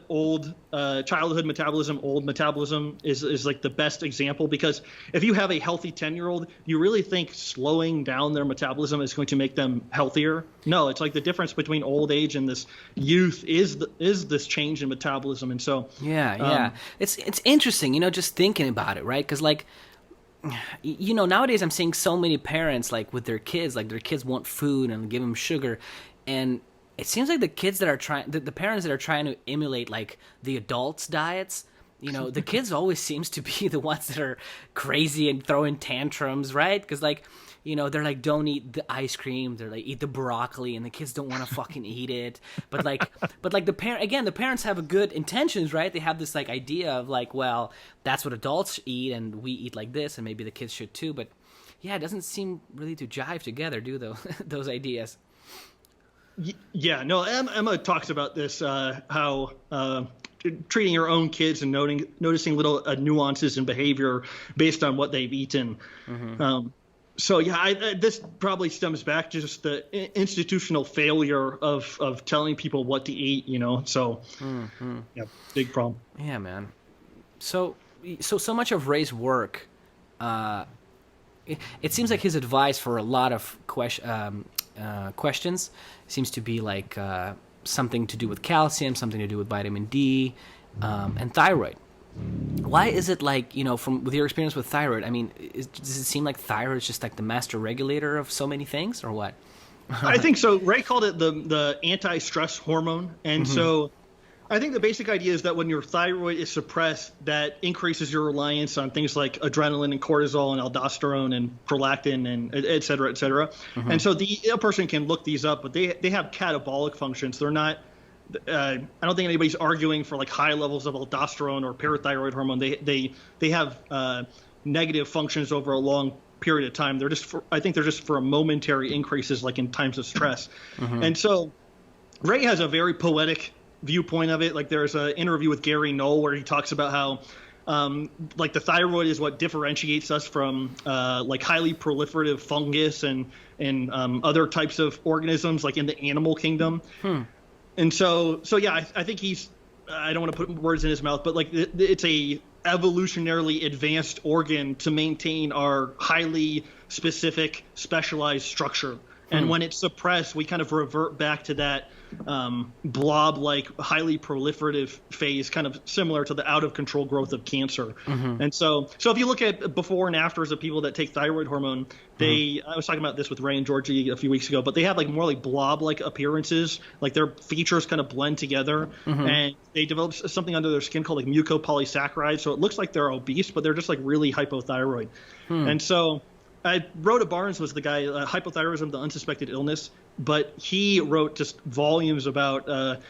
metabolism, old metabolism is like the best example, because if you have a healthy 10-year-old, you really think slowing down their metabolism is going to make them healthier? No, it's like the difference between old age and this youth is this change in metabolism. And so it's interesting, you know, just thinking about it, right? Because like, you know, nowadays I'm seeing so many parents like with their kids, like their kids want food and give them sugar, and it seems like the kids that are the parents that are trying to emulate like the adults' diets, you know, the kids always seems to be the ones that are crazy and throwing tantrums, right? Because like, you know, they're like, don't eat the ice cream, they're like, eat the broccoli, and the kids don't want to fucking eat it. But like the parents have good intentions, right? They have this like idea of like, well, that's what adults eat, and we eat like this, and maybe the kids should too. But yeah, it doesn't seem really to jive together, do those ideas? Yeah, no, Emma talks about this, how treating your own kids and noticing little nuances in behavior based on what they've eaten. So yeah, this probably stems back to just the institutional failure of telling people what to eat, you know. So yeah, big problem. Yeah, man. So much of Ray's work, it seems like his advice for a lot of questions seems to be like something to do with calcium, something to do with vitamin D, and thyroid. Why is it like, you know, with your experience with thyroid, I mean, does it seem like thyroid is just like the master regulator of so many things, or what? I think so. Ray called it the anti-stress hormone. And so I think the basic idea is that when your thyroid is suppressed, that increases your reliance on things like adrenaline and cortisol and aldosterone and prolactin and et cetera, et cetera. And so a person can look these up, but they have catabolic functions. They're not I don't think anybody's arguing for like high levels of aldosterone or parathyroid hormone. They have negative functions over a long period of time. I think they're just for momentary increases, like in times of stress. And so Ray has a very poetic viewpoint of it. Like there's an interview with Gary Knoll where he talks about how like the thyroid is what differentiates us from like highly proliferative fungus and other types of organisms like in the animal kingdom. And so yeah, I think I don't want to put words in his mouth, but like it's a evolutionarily advanced organ to maintain our highly specific, specialized structure. And when it's suppressed, we kind of revert back to that blob-like, highly proliferative phase, kind of similar to the out-of-control growth of cancer. And so if you look at before and afters of people that take thyroid hormone, I was talking about this with Ray and Georgie a few weeks ago, but they have like more like blob-like appearances, like their features kind of blend together, and they develop something under their skin called like mucopolysaccharides. So it looks like they're obese, but they're just like really hypothyroid. And so Rhoda Barnes was the guy, Hypothyroidism, the Unsuspected Illness, but he wrote just volumes about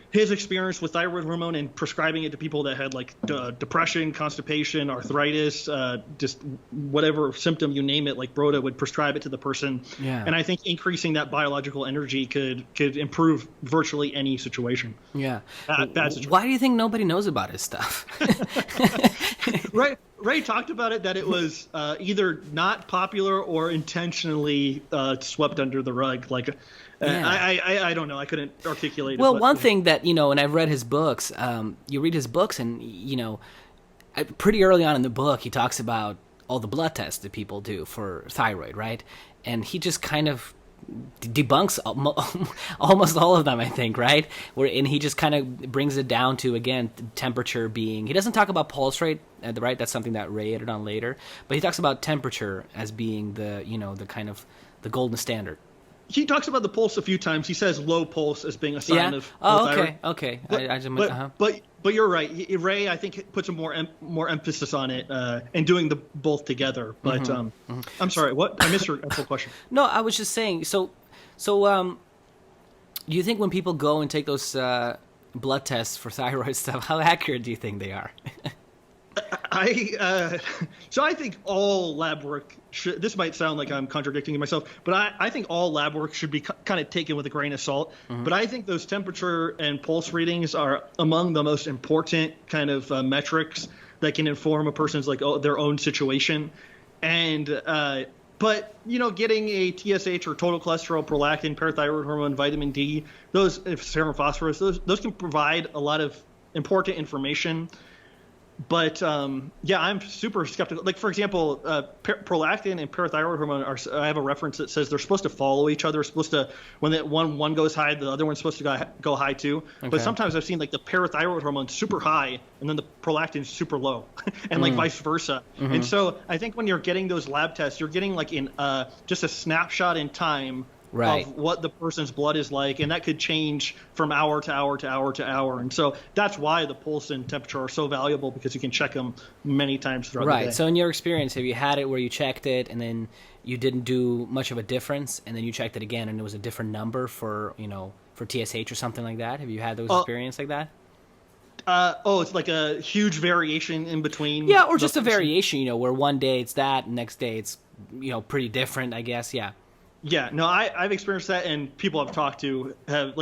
his experience with thyroid hormone and prescribing it to people that had like depression, constipation, arthritis, just whatever symptom you name it, like Rhoda would prescribe it to the person. Yeah. And I think increasing that biological energy could improve virtually any situation. Yeah. Bad situation. Why do you think nobody knows about his stuff? Ray talked about it, that it was either not popular or intentionally swept under the rug. Like, I don't know. I couldn't articulate it. Well, one thing that, you know, and I've read his books, you read his books and, you know, pretty early on in the book, he talks about all the blood tests that people do for thyroid, right? And he just kind of debunks almost all of them, I think, right? And he just kind of brings it down to, again, temperature being. He doesn't talk about pulse rate, right? That's something that Ray added on later, but he talks about temperature as being the kind of the golden standard. He talks about the pulse a few times. He says low pulse as being a sign of. Oh, thyroid. Okay. But you're right. Ray, I think, puts a more emphasis on it and doing the both together. But I'm sorry. What? I missed your full question. No, I was just saying. So, do you think when people go and take those blood tests for thyroid stuff, how accurate do you think they are? I think all lab work should. This might sound like I'm contradicting myself, but I think all lab work should be kind of taken with a grain of salt. But I think those temperature and pulse readings are among the most important kind of metrics that can inform a person's their own situation. And but getting a TSH or total cholesterol, prolactin, parathyroid hormone, vitamin D, those serum phosphorus, those can provide a lot of important information. But I'm super skeptical. Like, for example, prolactin and parathyroid hormone I have a reference that says they're supposed to follow each other. Supposed to, when one goes high, the other one's supposed to go high too. Okay. But sometimes I've seen the parathyroid hormone super high and then the prolactin super low, and vice versa. And so I think when you're getting those lab tests, you're getting in just a snapshot in time. Right. Of what the person's blood is like, and that could change from hour to hour to hour to hour. And so that's why the pulse and temperature are so valuable, because you can check them many times throughout the day. Right. So in your experience, have you had it where you checked it and then you didn't do much of a difference, and then you checked it again and it was a different number for TSH or something like that? Have you had those experiences like that? It's like a huge variation in between. Yeah, or just a variation, where one day it's that, and next day it's, pretty different, I guess. Yeah. Yeah, no, I've experienced that, and people I've talked to have,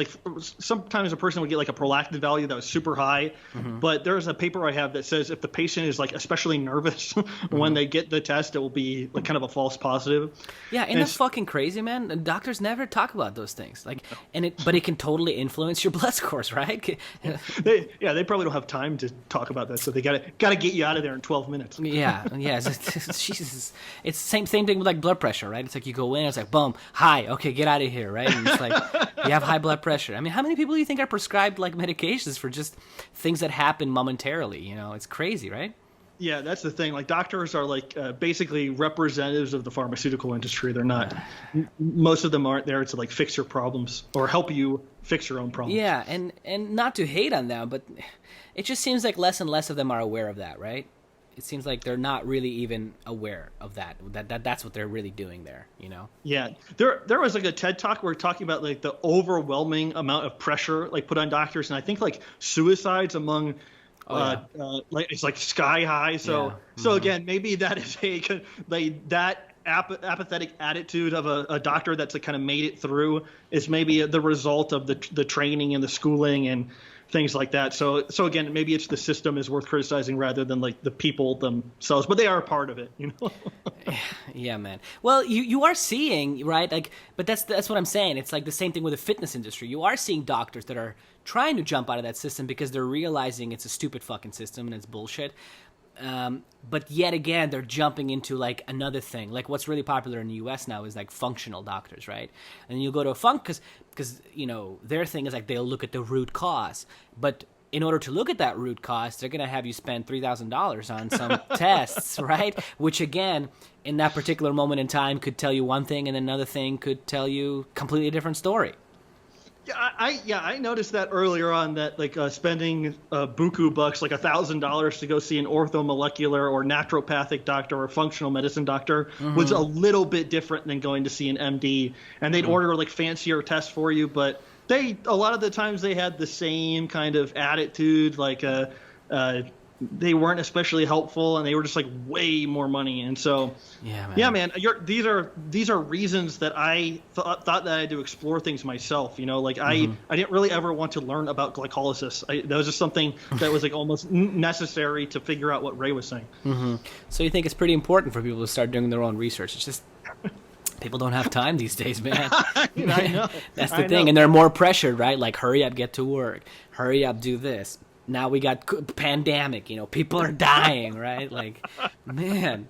sometimes a person would get a prolactin value that was super high, but there's a paper I have that says if the patient is especially nervous when they get the test, it will be kind of a false positive. Yeah, and that's fucking crazy, man. Doctors never talk about those things. But it can totally influence your blood scores, right? They probably don't have time to talk about that, so they gotta get you out of there in 12 minutes. Yeah. Jesus. It's same thing with blood pressure, right? It's you go in, it's boom. High, okay, get out of here, right? And it's you have high blood pressure. I mean, how many people do you think are prescribed medications for just things that happen momentarily? It's crazy, right? Yeah, that's the thing. Doctors are basically representatives of the pharmaceutical industry. They're not. Most of them aren't there to fix your problems or help you fix your own problems. Yeah, and not to hate on them, but it just seems less and less of them are aware of that, right? It seems like they're not really even aware of that's what they're really doing there, Yeah. There was a TED Talk where we're talking about the overwhelming amount of pressure put on doctors, and I think suicides among it's sky high. So again, maybe that is that apathetic attitude of a doctor that's kind of made it through is maybe the result of the training and the schooling and things like that. So again, maybe it's the system is worth criticizing rather than the people themselves, but they are a part of it, Yeah, man. Well, you are seeing, right? But that's what I'm saying. It's the same thing with the fitness industry. You are seeing doctors that are trying to jump out of that system because they're realizing it's a stupid fucking system and it's bullshit. But yet again, they're jumping into another thing. What's really popular in the U.S. now is functional doctors, right? And you go to a because their thing is they'll look at the root cause. But in order to look at that root cause, they're gonna have you spend $3,000 on some tests, right? Which again, in that particular moment in time, could tell you one thing, and another thing could tell you a completely different story. Yeah, I noticed that earlier on that spending buku bucks, $1,000 to go see an orthomolecular or naturopathic doctor or functional medicine doctor was a little bit different than going to see an MD. And they'd order fancier tests for you, but a lot of the times they had the same kind of attitude, they weren't especially helpful, and they were just way more money. And so, yeah, man, these are reasons that I thought that I had to explore things myself. I didn't really ever want to learn about glycolysis. That was just something that was almost necessary to figure out what Ray was saying. So you think it's pretty important for people to start doing their own research? It's just people don't have time these days, man. I know. That's the thing, and they're more pressured, right? Hurry up, get to work. Hurry up, do this. Now we got pandemic, people are dying, right? Man,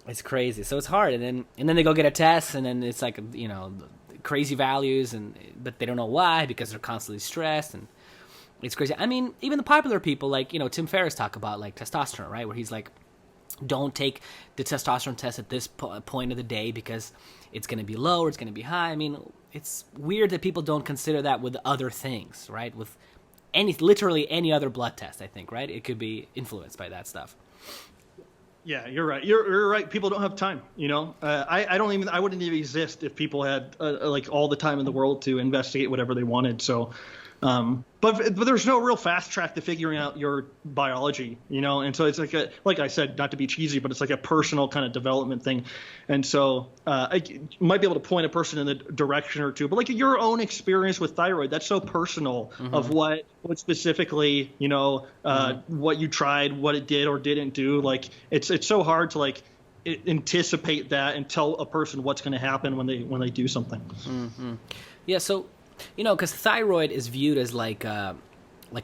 it's crazy. So it's hard. And then they go get a test, and then it's crazy values, but they don't know why, because they're constantly stressed, and it's crazy. I mean, even the popular people, like, Tim Ferriss talk about, like, testosterone, right? Where he's like, don't take the testosterone test at this point of the day because it's going to be low or it's going to be high. I mean, it's weird that people don't consider that with other things, right? With literally any other blood test, I think, right? It could be influenced by that stuff. Yeah, you're right. You're right. People don't have time. I wouldn't even exist if people had like all the time in the world to investigate whatever they wanted. So, but there's no real fast track to figuring out your biology, and so it's like I said, not to be cheesy, but it's like a personal kind of development thing. And so I might be able to point a person in the direction or two, but like your own experience with thyroid, that's so personal of what specifically, what you tried, what it did or didn't do. Like it's so hard to like anticipate that and tell a person what's going to happen when they do something. Yeah. So, because thyroid is viewed as like a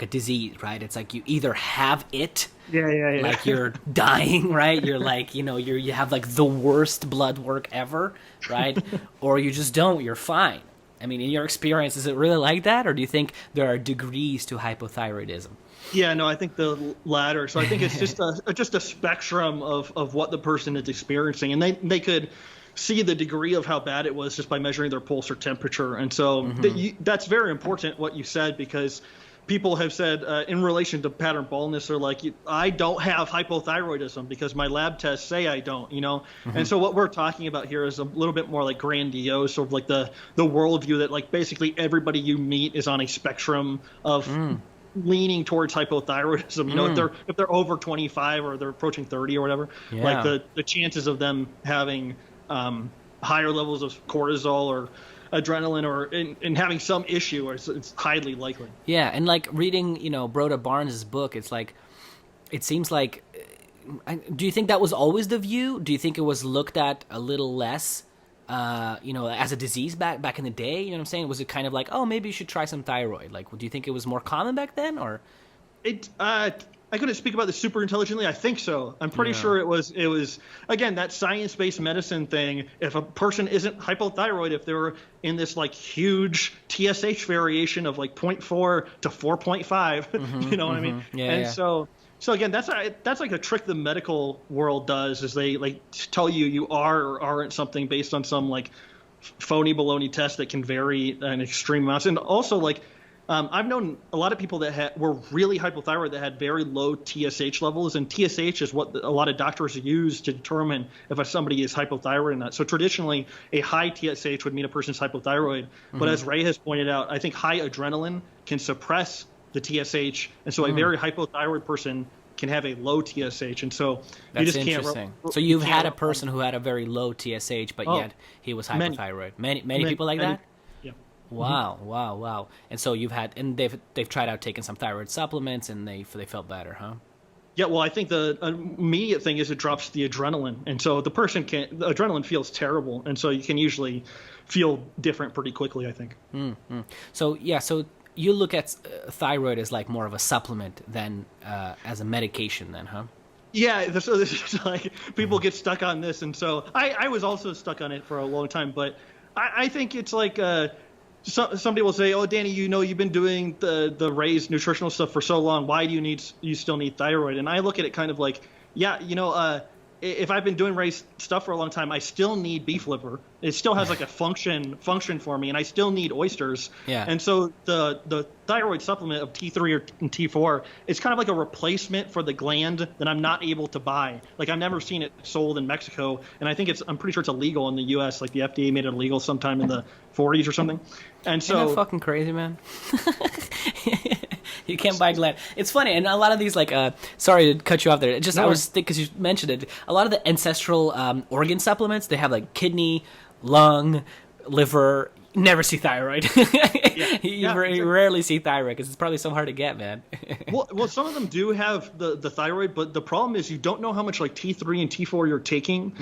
disease, right? It's like you either have it, like you're dying, right? You're like, you have like the worst blood work ever, right? Or you just don't, you're fine. I mean, in your experience, is it really like that? Or do you think there are degrees to hypothyroidism? Yeah, no, I think the latter. So I think it's just a spectrum of what the person is experiencing, and they could see the degree of how bad it was just by measuring their pulse or temperature. And so that's very important what you said, because people have said in relation to pattern baldness, they're like, I don't have hypothyroidism because my lab tests say I don't, And so what we're talking about here is a little bit more like grandiose, sort of like the worldview that like basically everybody you meet is on a spectrum of leaning towards hypothyroidism. If they're over 25 or they're approaching 30 or whatever, like the chances of them having higher levels of cortisol or adrenaline or in having some issue, it's highly likely. Yeah, and like reading, Broda Barnes' book, it's like, it seems like, do you think that was always the view? Do you think it was looked at a little less, as a disease back in the day? You know what I'm saying? Was it kind of like, oh, maybe you should try some thyroid? Like, do you think it was more common back then, or? I couldn't speak about this super intelligently. I think so. I'm pretty sure it was again, that science-based medicine thing. If a person isn't hypothyroid, if they're in this like huge TSH variation of like 0.4 to 4.5, you know what I mean? So again, that's like a trick the medical world does, is they like tell you are or aren't something based on some like phony baloney test that can vary in extreme amounts. And also like, I've known a lot of people that were really hypothyroid that had very low TSH levels, and TSH is what a lot of doctors use to determine if somebody is hypothyroid or not. So traditionally, a high TSH would mean a person's hypothyroid, but as Ray has pointed out, I think high adrenaline can suppress the TSH, and so a very hypothyroid person can have a low TSH, and so that's you just interesting. So you've had a person who had a very low TSH, but yet he was hypothyroid. Many people like that. Wow. And so they've tried out taking some thyroid supplements, and they felt better, huh? Yeah, well, I think the immediate thing is it drops the adrenaline, and so the adrenaline feels terrible, and so you can usually feel different pretty quickly, I think. So you look at thyroid as like more of a supplement than as a medication, then, huh? Yeah, so this is like people get stuck on this, and so I was also stuck on it for a long time, but I think it's like. Somebody will say, "Oh, Danny, you've been doing the raised nutritional stuff for so long. Why do you still need thyroid?" And I look at it kind of like, if I've been doing raised stuff for a long time, I still need beef liver. It still has like a function for me, and I still need oysters. Yeah. And so the thyroid supplement of T3 or T4 is kind of like a replacement for the gland that I'm not able to buy. Like I've never seen it sold in Mexico, and I'm pretty sure it's illegal in the U.S. Like the FDA made it illegal sometime in the 40s or something. And so isn't that fucking crazy, man? You can't buy gland. It's funny, and a lot of these, like, sorry to cut you off there. I was thinking, because you mentioned it, a lot of the ancestral organ supplements, they have like kidney, lung, liver. You never see thyroid. You rarely see thyroid because it's probably so hard to get, man. well, some of them do have the thyroid, but the problem is you don't know how much like T3 and T4 you're taking.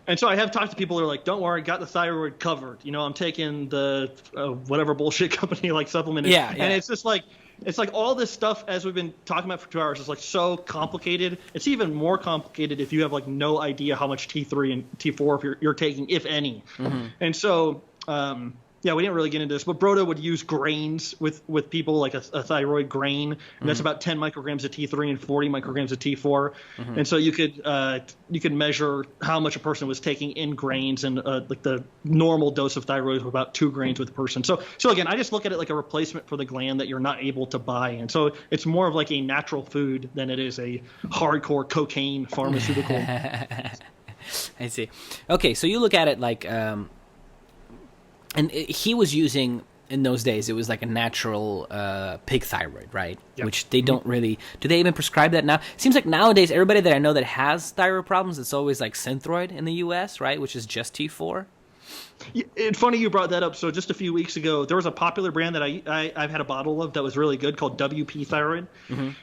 And so I have talked to people that are like, "Don't worry, got the thyroid covered. I'm taking the whatever bullshit company like supplement." And it's just like. It's like all this stuff, as we've been talking about for 2 hours, is like so complicated. It's even more complicated if you have like no idea how much T3 and T4 you're taking, if any. And so Yeah, we didn't really get into this, but Broda would use grains with people, like a thyroid grain, and that's about 10 micrograms of T3 and 40 micrograms of T4. And so you could measure how much a person was taking in grains, and like the normal dose of thyroid was about 2 grains with a person. So again, I just look at it like a replacement for the gland that you're not able to buy, and so it's more of like a natural food than it is a hardcore cocaine pharmaceutical. I see. Okay, so you look at it like, he was using, in those days, it was like a natural pig thyroid, right? Yep. Which they don't really, do they even prescribe that now? Seems like nowadays, everybody that I know that has thyroid problems, it's always like Synthroid in the US, right? Which is just T4. It's funny you brought that up. So just a few weeks ago, there was a popular brand that I've had a bottle of that was really good called WP Thyroid.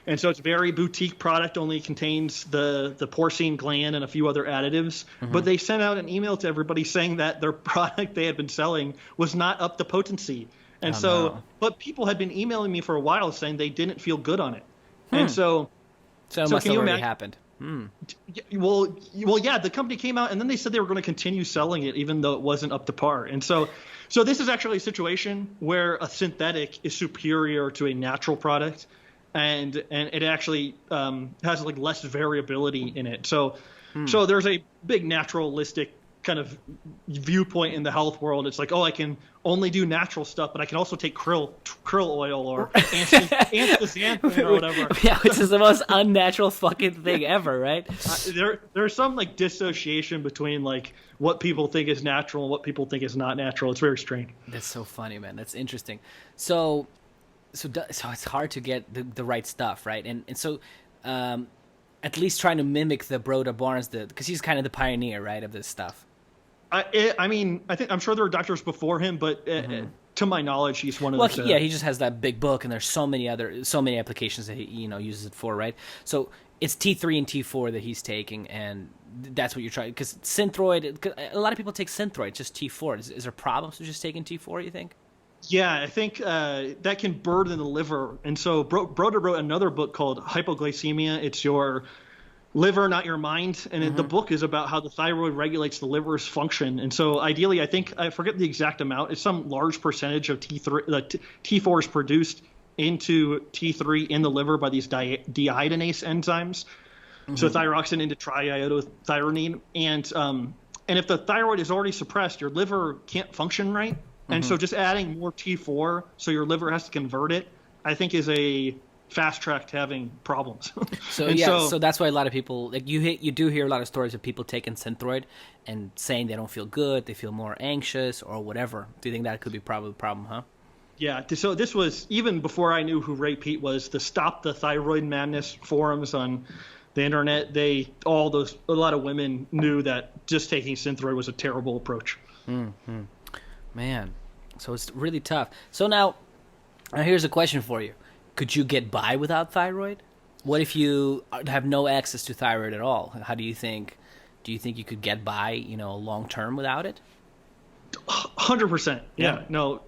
And so it's a very boutique product, only contains the porcine gland and a few other additives. But they sent out an email to everybody saying that their product they had been selling was not up to potency. And but people had been emailing me for a while saying they didn't feel good on it. And so it must have already happened. Well, yeah, the company came out and then they said they were going to continue selling it even though it wasn't up to par. And so this is actually a situation where a synthetic is superior to a natural product, and it actually has like less variability in it. So there's a big naturalistic kind of viewpoint in the health world. It's like, oh, I can only do natural stuff, but I can also take krill oil or anthocyanin or whatever. Yeah, which is the most unnatural fucking thing ever, right? There's some like dissociation between like what people think is natural and what people think is not natural. It's very strange. That's so funny, man. That's interesting. So it's hard to get the right stuff, right? And so at least trying to mimic the Broda Barnes, because he's kind of the pioneer, right, of this stuff. I mean, I'm sure there were doctors before him, but to my knowledge, he's one of the. Well, he just has that big book, and there's so many applications that he uses it for, right? So it's T3 and T4 that he's taking, and that's what you're trying. Because Synthroid, a lot of people take Synthroid, just T4. Is there problems with just taking T4? You think? Yeah, I think that can burden the liver, and so Broda wrote another book called Hypoglycemia. It's your liver, not your mind. And the book is about how the thyroid regulates the liver's function. And so ideally, I forget the exact amount. It's some large percentage of T4 is produced into T3 in the liver by these deiodinase enzymes. So thyroxine into triiodothyronine. And if the thyroid is already suppressed, your liver can't function right. And so just adding more T4 so your liver has to convert it, I think is a fast track to having problems. So that's why a lot of people, like you do hear a lot of stories of people taking Synthroid and saying they don't feel good, they feel more anxious or whatever. Do you think that could be probably the problem, huh? Yeah, so this was even before I knew who Ray Peat was. The Stop the Thyroid Madness forums on the internet, a lot of women knew that just taking Synthroid was a terrible approach. Man, so it's really tough. So now here's a question for you. Could you get by without thyroid? What if you have no access to thyroid at all? How do you think you could get by, long term without it? 100%. Yeah. No.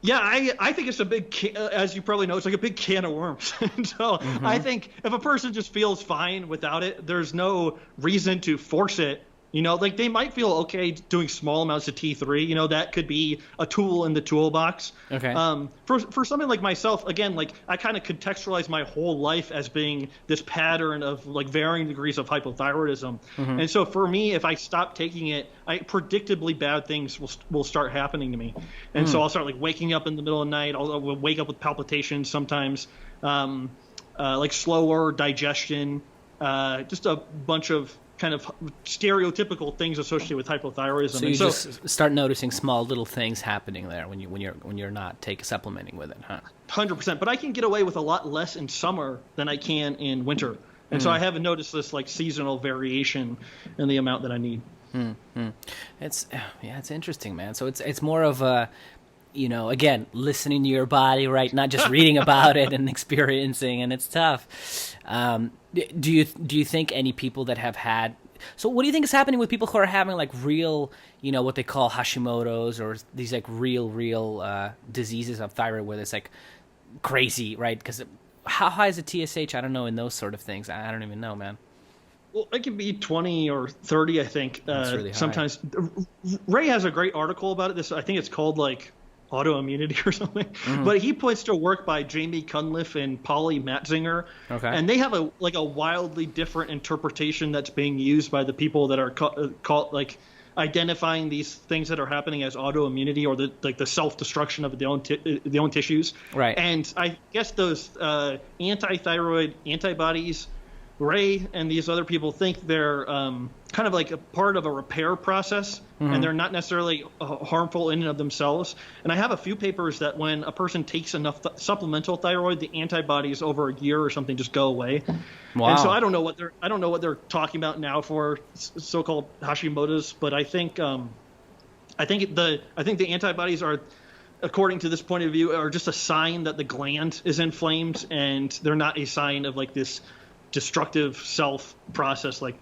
Yeah, I think it's a big, as you probably know, it's like a big can of worms. So I think if a person just feels fine without it, there's no reason to force it. Like they might feel okay doing small amounts of T3. That could be a tool in the toolbox. Okay. For something like myself, again, like I kind of contextualize my whole life as being this pattern of like varying degrees of hypothyroidism. And so for me, if I stop taking it, predictably bad things will start happening to me. And so I'll start like waking up in the middle of the night. I'll wake up with palpitations sometimes, like slower digestion, just a bunch of kind of stereotypical things associated with hypothyroidism. So you just start noticing small little things happening there when you're not supplementing with it, huh? 100%. But I can get away with a lot less in summer than I can in winter, and so I haven't noticed this like seasonal variation in the amount that I need. It's interesting, man. So it's more of a, again, listening to your body, right? Not just reading about it and experiencing, and it's tough. Do you think any people that have had, so what do you think is happening with people who are having like real, what they call Hashimoto's or these like real diseases of thyroid where it's like crazy, right? Because how high is the TSH? I don't know in those sort of things. I don't even know, man. Well, it can be 20 or 30, I think. That's really high. Sometimes Ray has a great article about it. I think it's called like autoimmunity or something. But he points to a work by Jamie Cunliffe and Polly Matzinger. Okay. And they have a wildly different interpretation that's being used by the people that are called like identifying these things that are happening as autoimmunity or the self-destruction of the own tissues. Right. And I guess those anti-thyroid antibodies, Ray and these other people think they're kind of like a part of a repair process, and they're not necessarily harmful in and of themselves. And I have a few papers that when a person takes enough supplemental thyroid, the antibodies over a year or something just go away. Wow. And so I don't know what they're talking about now for so-called Hashimoto's, but I think the antibodies are, according to this point of view, are just a sign that the gland is inflamed, and they're not a sign of like this destructive self process like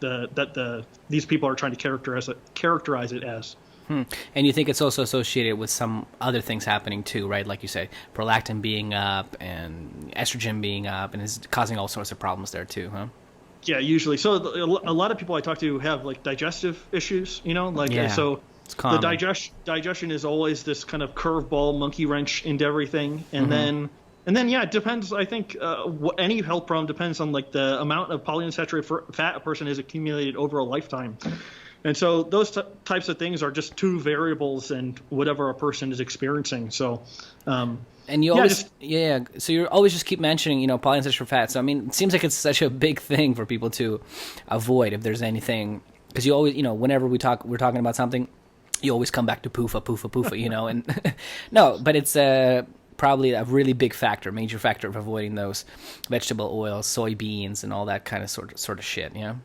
these people are trying to characterize it as. And you think it's also associated with some other things happening too, right? Like you say, prolactin being up and estrogen being up, and is causing all sorts of problems there too, huh? Yeah, usually. So a lot of people I talk to have like digestive issues, so it's common. the digestion is always this kind of curveball monkey wrench into everything, and then yeah, it depends. I think any health problem depends on like the amount of polyunsaturated fat a person has accumulated over a lifetime. And so those types of things are just two variables in whatever a person is experiencing. So, and you always, so you always just keep mentioning, polyunsaturated fat. So, I mean, it seems like it's such a big thing for people to avoid if there's anything, because you always, whenever we're talking about something, you always come back to PUFA, and no, but it's probably a really big major factor of avoiding those vegetable oils, soybeans, and all that kind of sort of shit, yeah?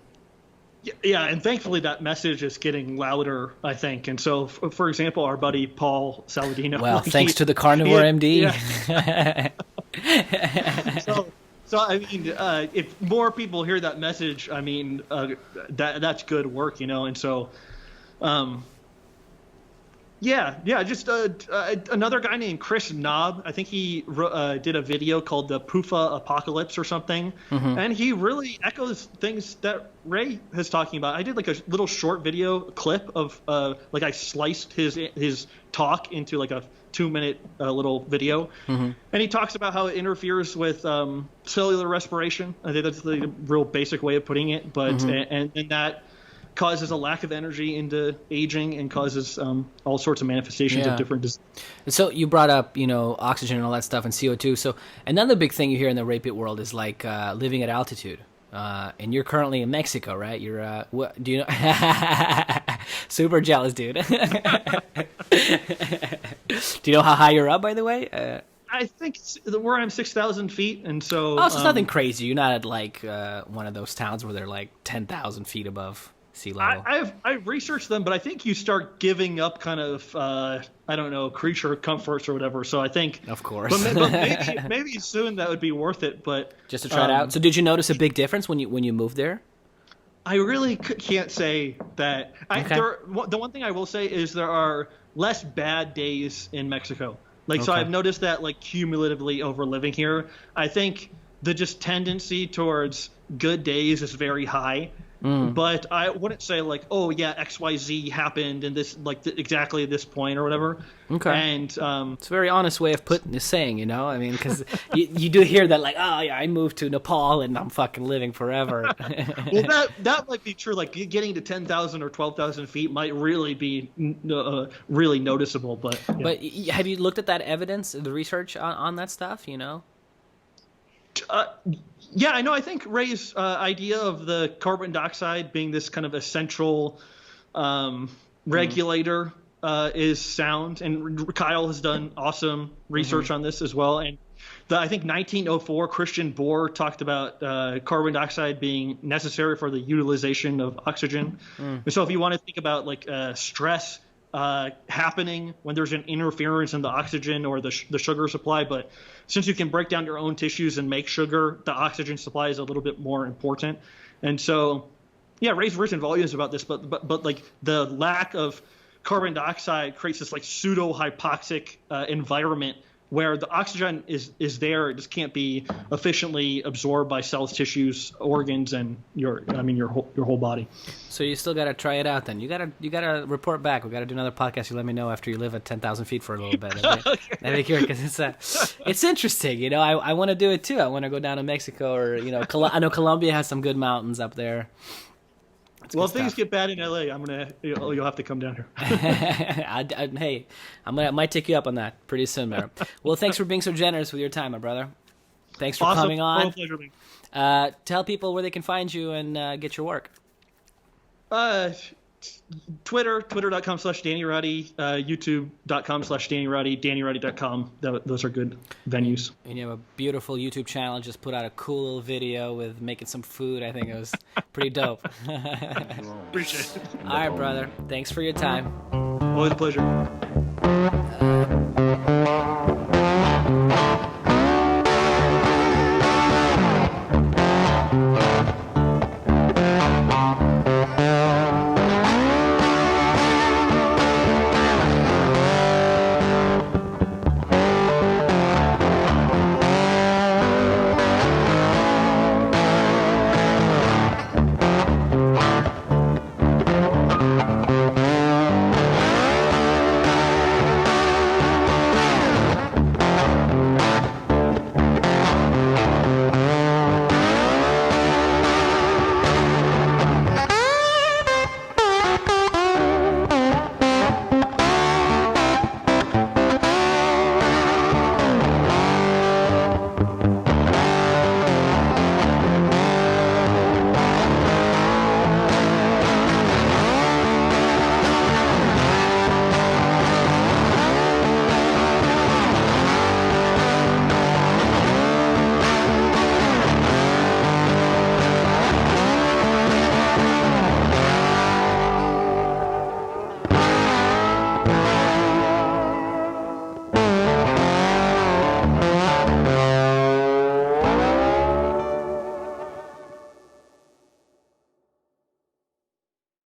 Yeah, and thankfully that message is getting louder, I think. And so, for example, our buddy Paul Saladino. Well, thanks to the Carnivore MD. Yeah. So I mean, if more people hear that message, I mean, that's good work, And so, just another guy named Chris Knob. I think he did a video called the PUFA Apocalypse or something, and he really echoes things that Ray is talking about. I did like a little short video clip of I sliced his talk into like a 2-minute little video, and he talks about how it interferes with cellular respiration. I think that's the real basic way of putting it, but and that causes a lack of energy into aging and causes all sorts of manifestations of different diseases. So you brought up, oxygen and all that stuff and CO2. So another big thing you hear in the rape it world is like living at altitude. And you're currently in Mexico, right? You're what do you know? Super jealous, dude. Do you know how high you're up, by the way? I think where I'm 6,000 feet, and so. Oh, so it's nothing crazy. You're not at like one of those towns where they're like 10,000 feet above sea level. I've researched them, but I think you start giving up kind of I don't know, creature comforts or whatever. So I think, of course, but maybe soon that would be worth it. But just to try it out. So did you notice a big difference when you moved there? I really can't say that. The one thing I will say is there are less bad days in Mexico. So I've noticed that cumulatively over living here. I think the just tendency towards good days is very high. But I wouldn't say XYZ happened in this exactly at this point or whatever. Okay. And it's a very honest way of saying, I mean, because you do hear that I moved to Nepal and I'm fucking living forever. Well, that might be true. Getting to 10,000 or 12,000 feet might really be really noticeable. But but have you looked at that evidence, the research on that stuff? Yeah, I know. I think Ray's idea of the carbon dioxide being this kind of essential regulator is sound, and Kyle has done awesome research on this as well. And I think 1904, Christian Bohr talked about carbon dioxide being necessary for the utilization of oxygen. And so if you want to think about stress happening when there's an interference in the oxygen or the sugar supply, but since you can break down your own tissues and make sugar, the oxygen supply is a little bit more important. And so, yeah, Ray's written volumes about this, but the lack of carbon dioxide creates this pseudo hypoxic environment where the oxygen is there. It just can't be efficiently absorbed by cells, tissues, organs, and your whole body. So you still got to try it out then. You got to report back. We got to do another podcast. You let me know after you live at 10,000 feet for a little bit. That'd be curious, because it's interesting. You know, I want to do it too. I want to go down to Mexico, or you know, I know Colombia has some good mountains up there. Well, if things get bad in LA, you'll have to come down here. Hey, I might take you up on that pretty soon, man. Well, thanks for being so generous with your time, my brother. Thanks for coming on. Pleasure, man. Tell people where they can find you and get your work. Twitter.com/DannyRoddy, YouTube.com/DannyRoddy, DannyRoddy.com. Those are good venues. And you have a beautiful YouTube channel. Just put out a cool little video with making some food. I think it was pretty dope. Appreciate it. All right, brother. Thanks for your time. Always a pleasure.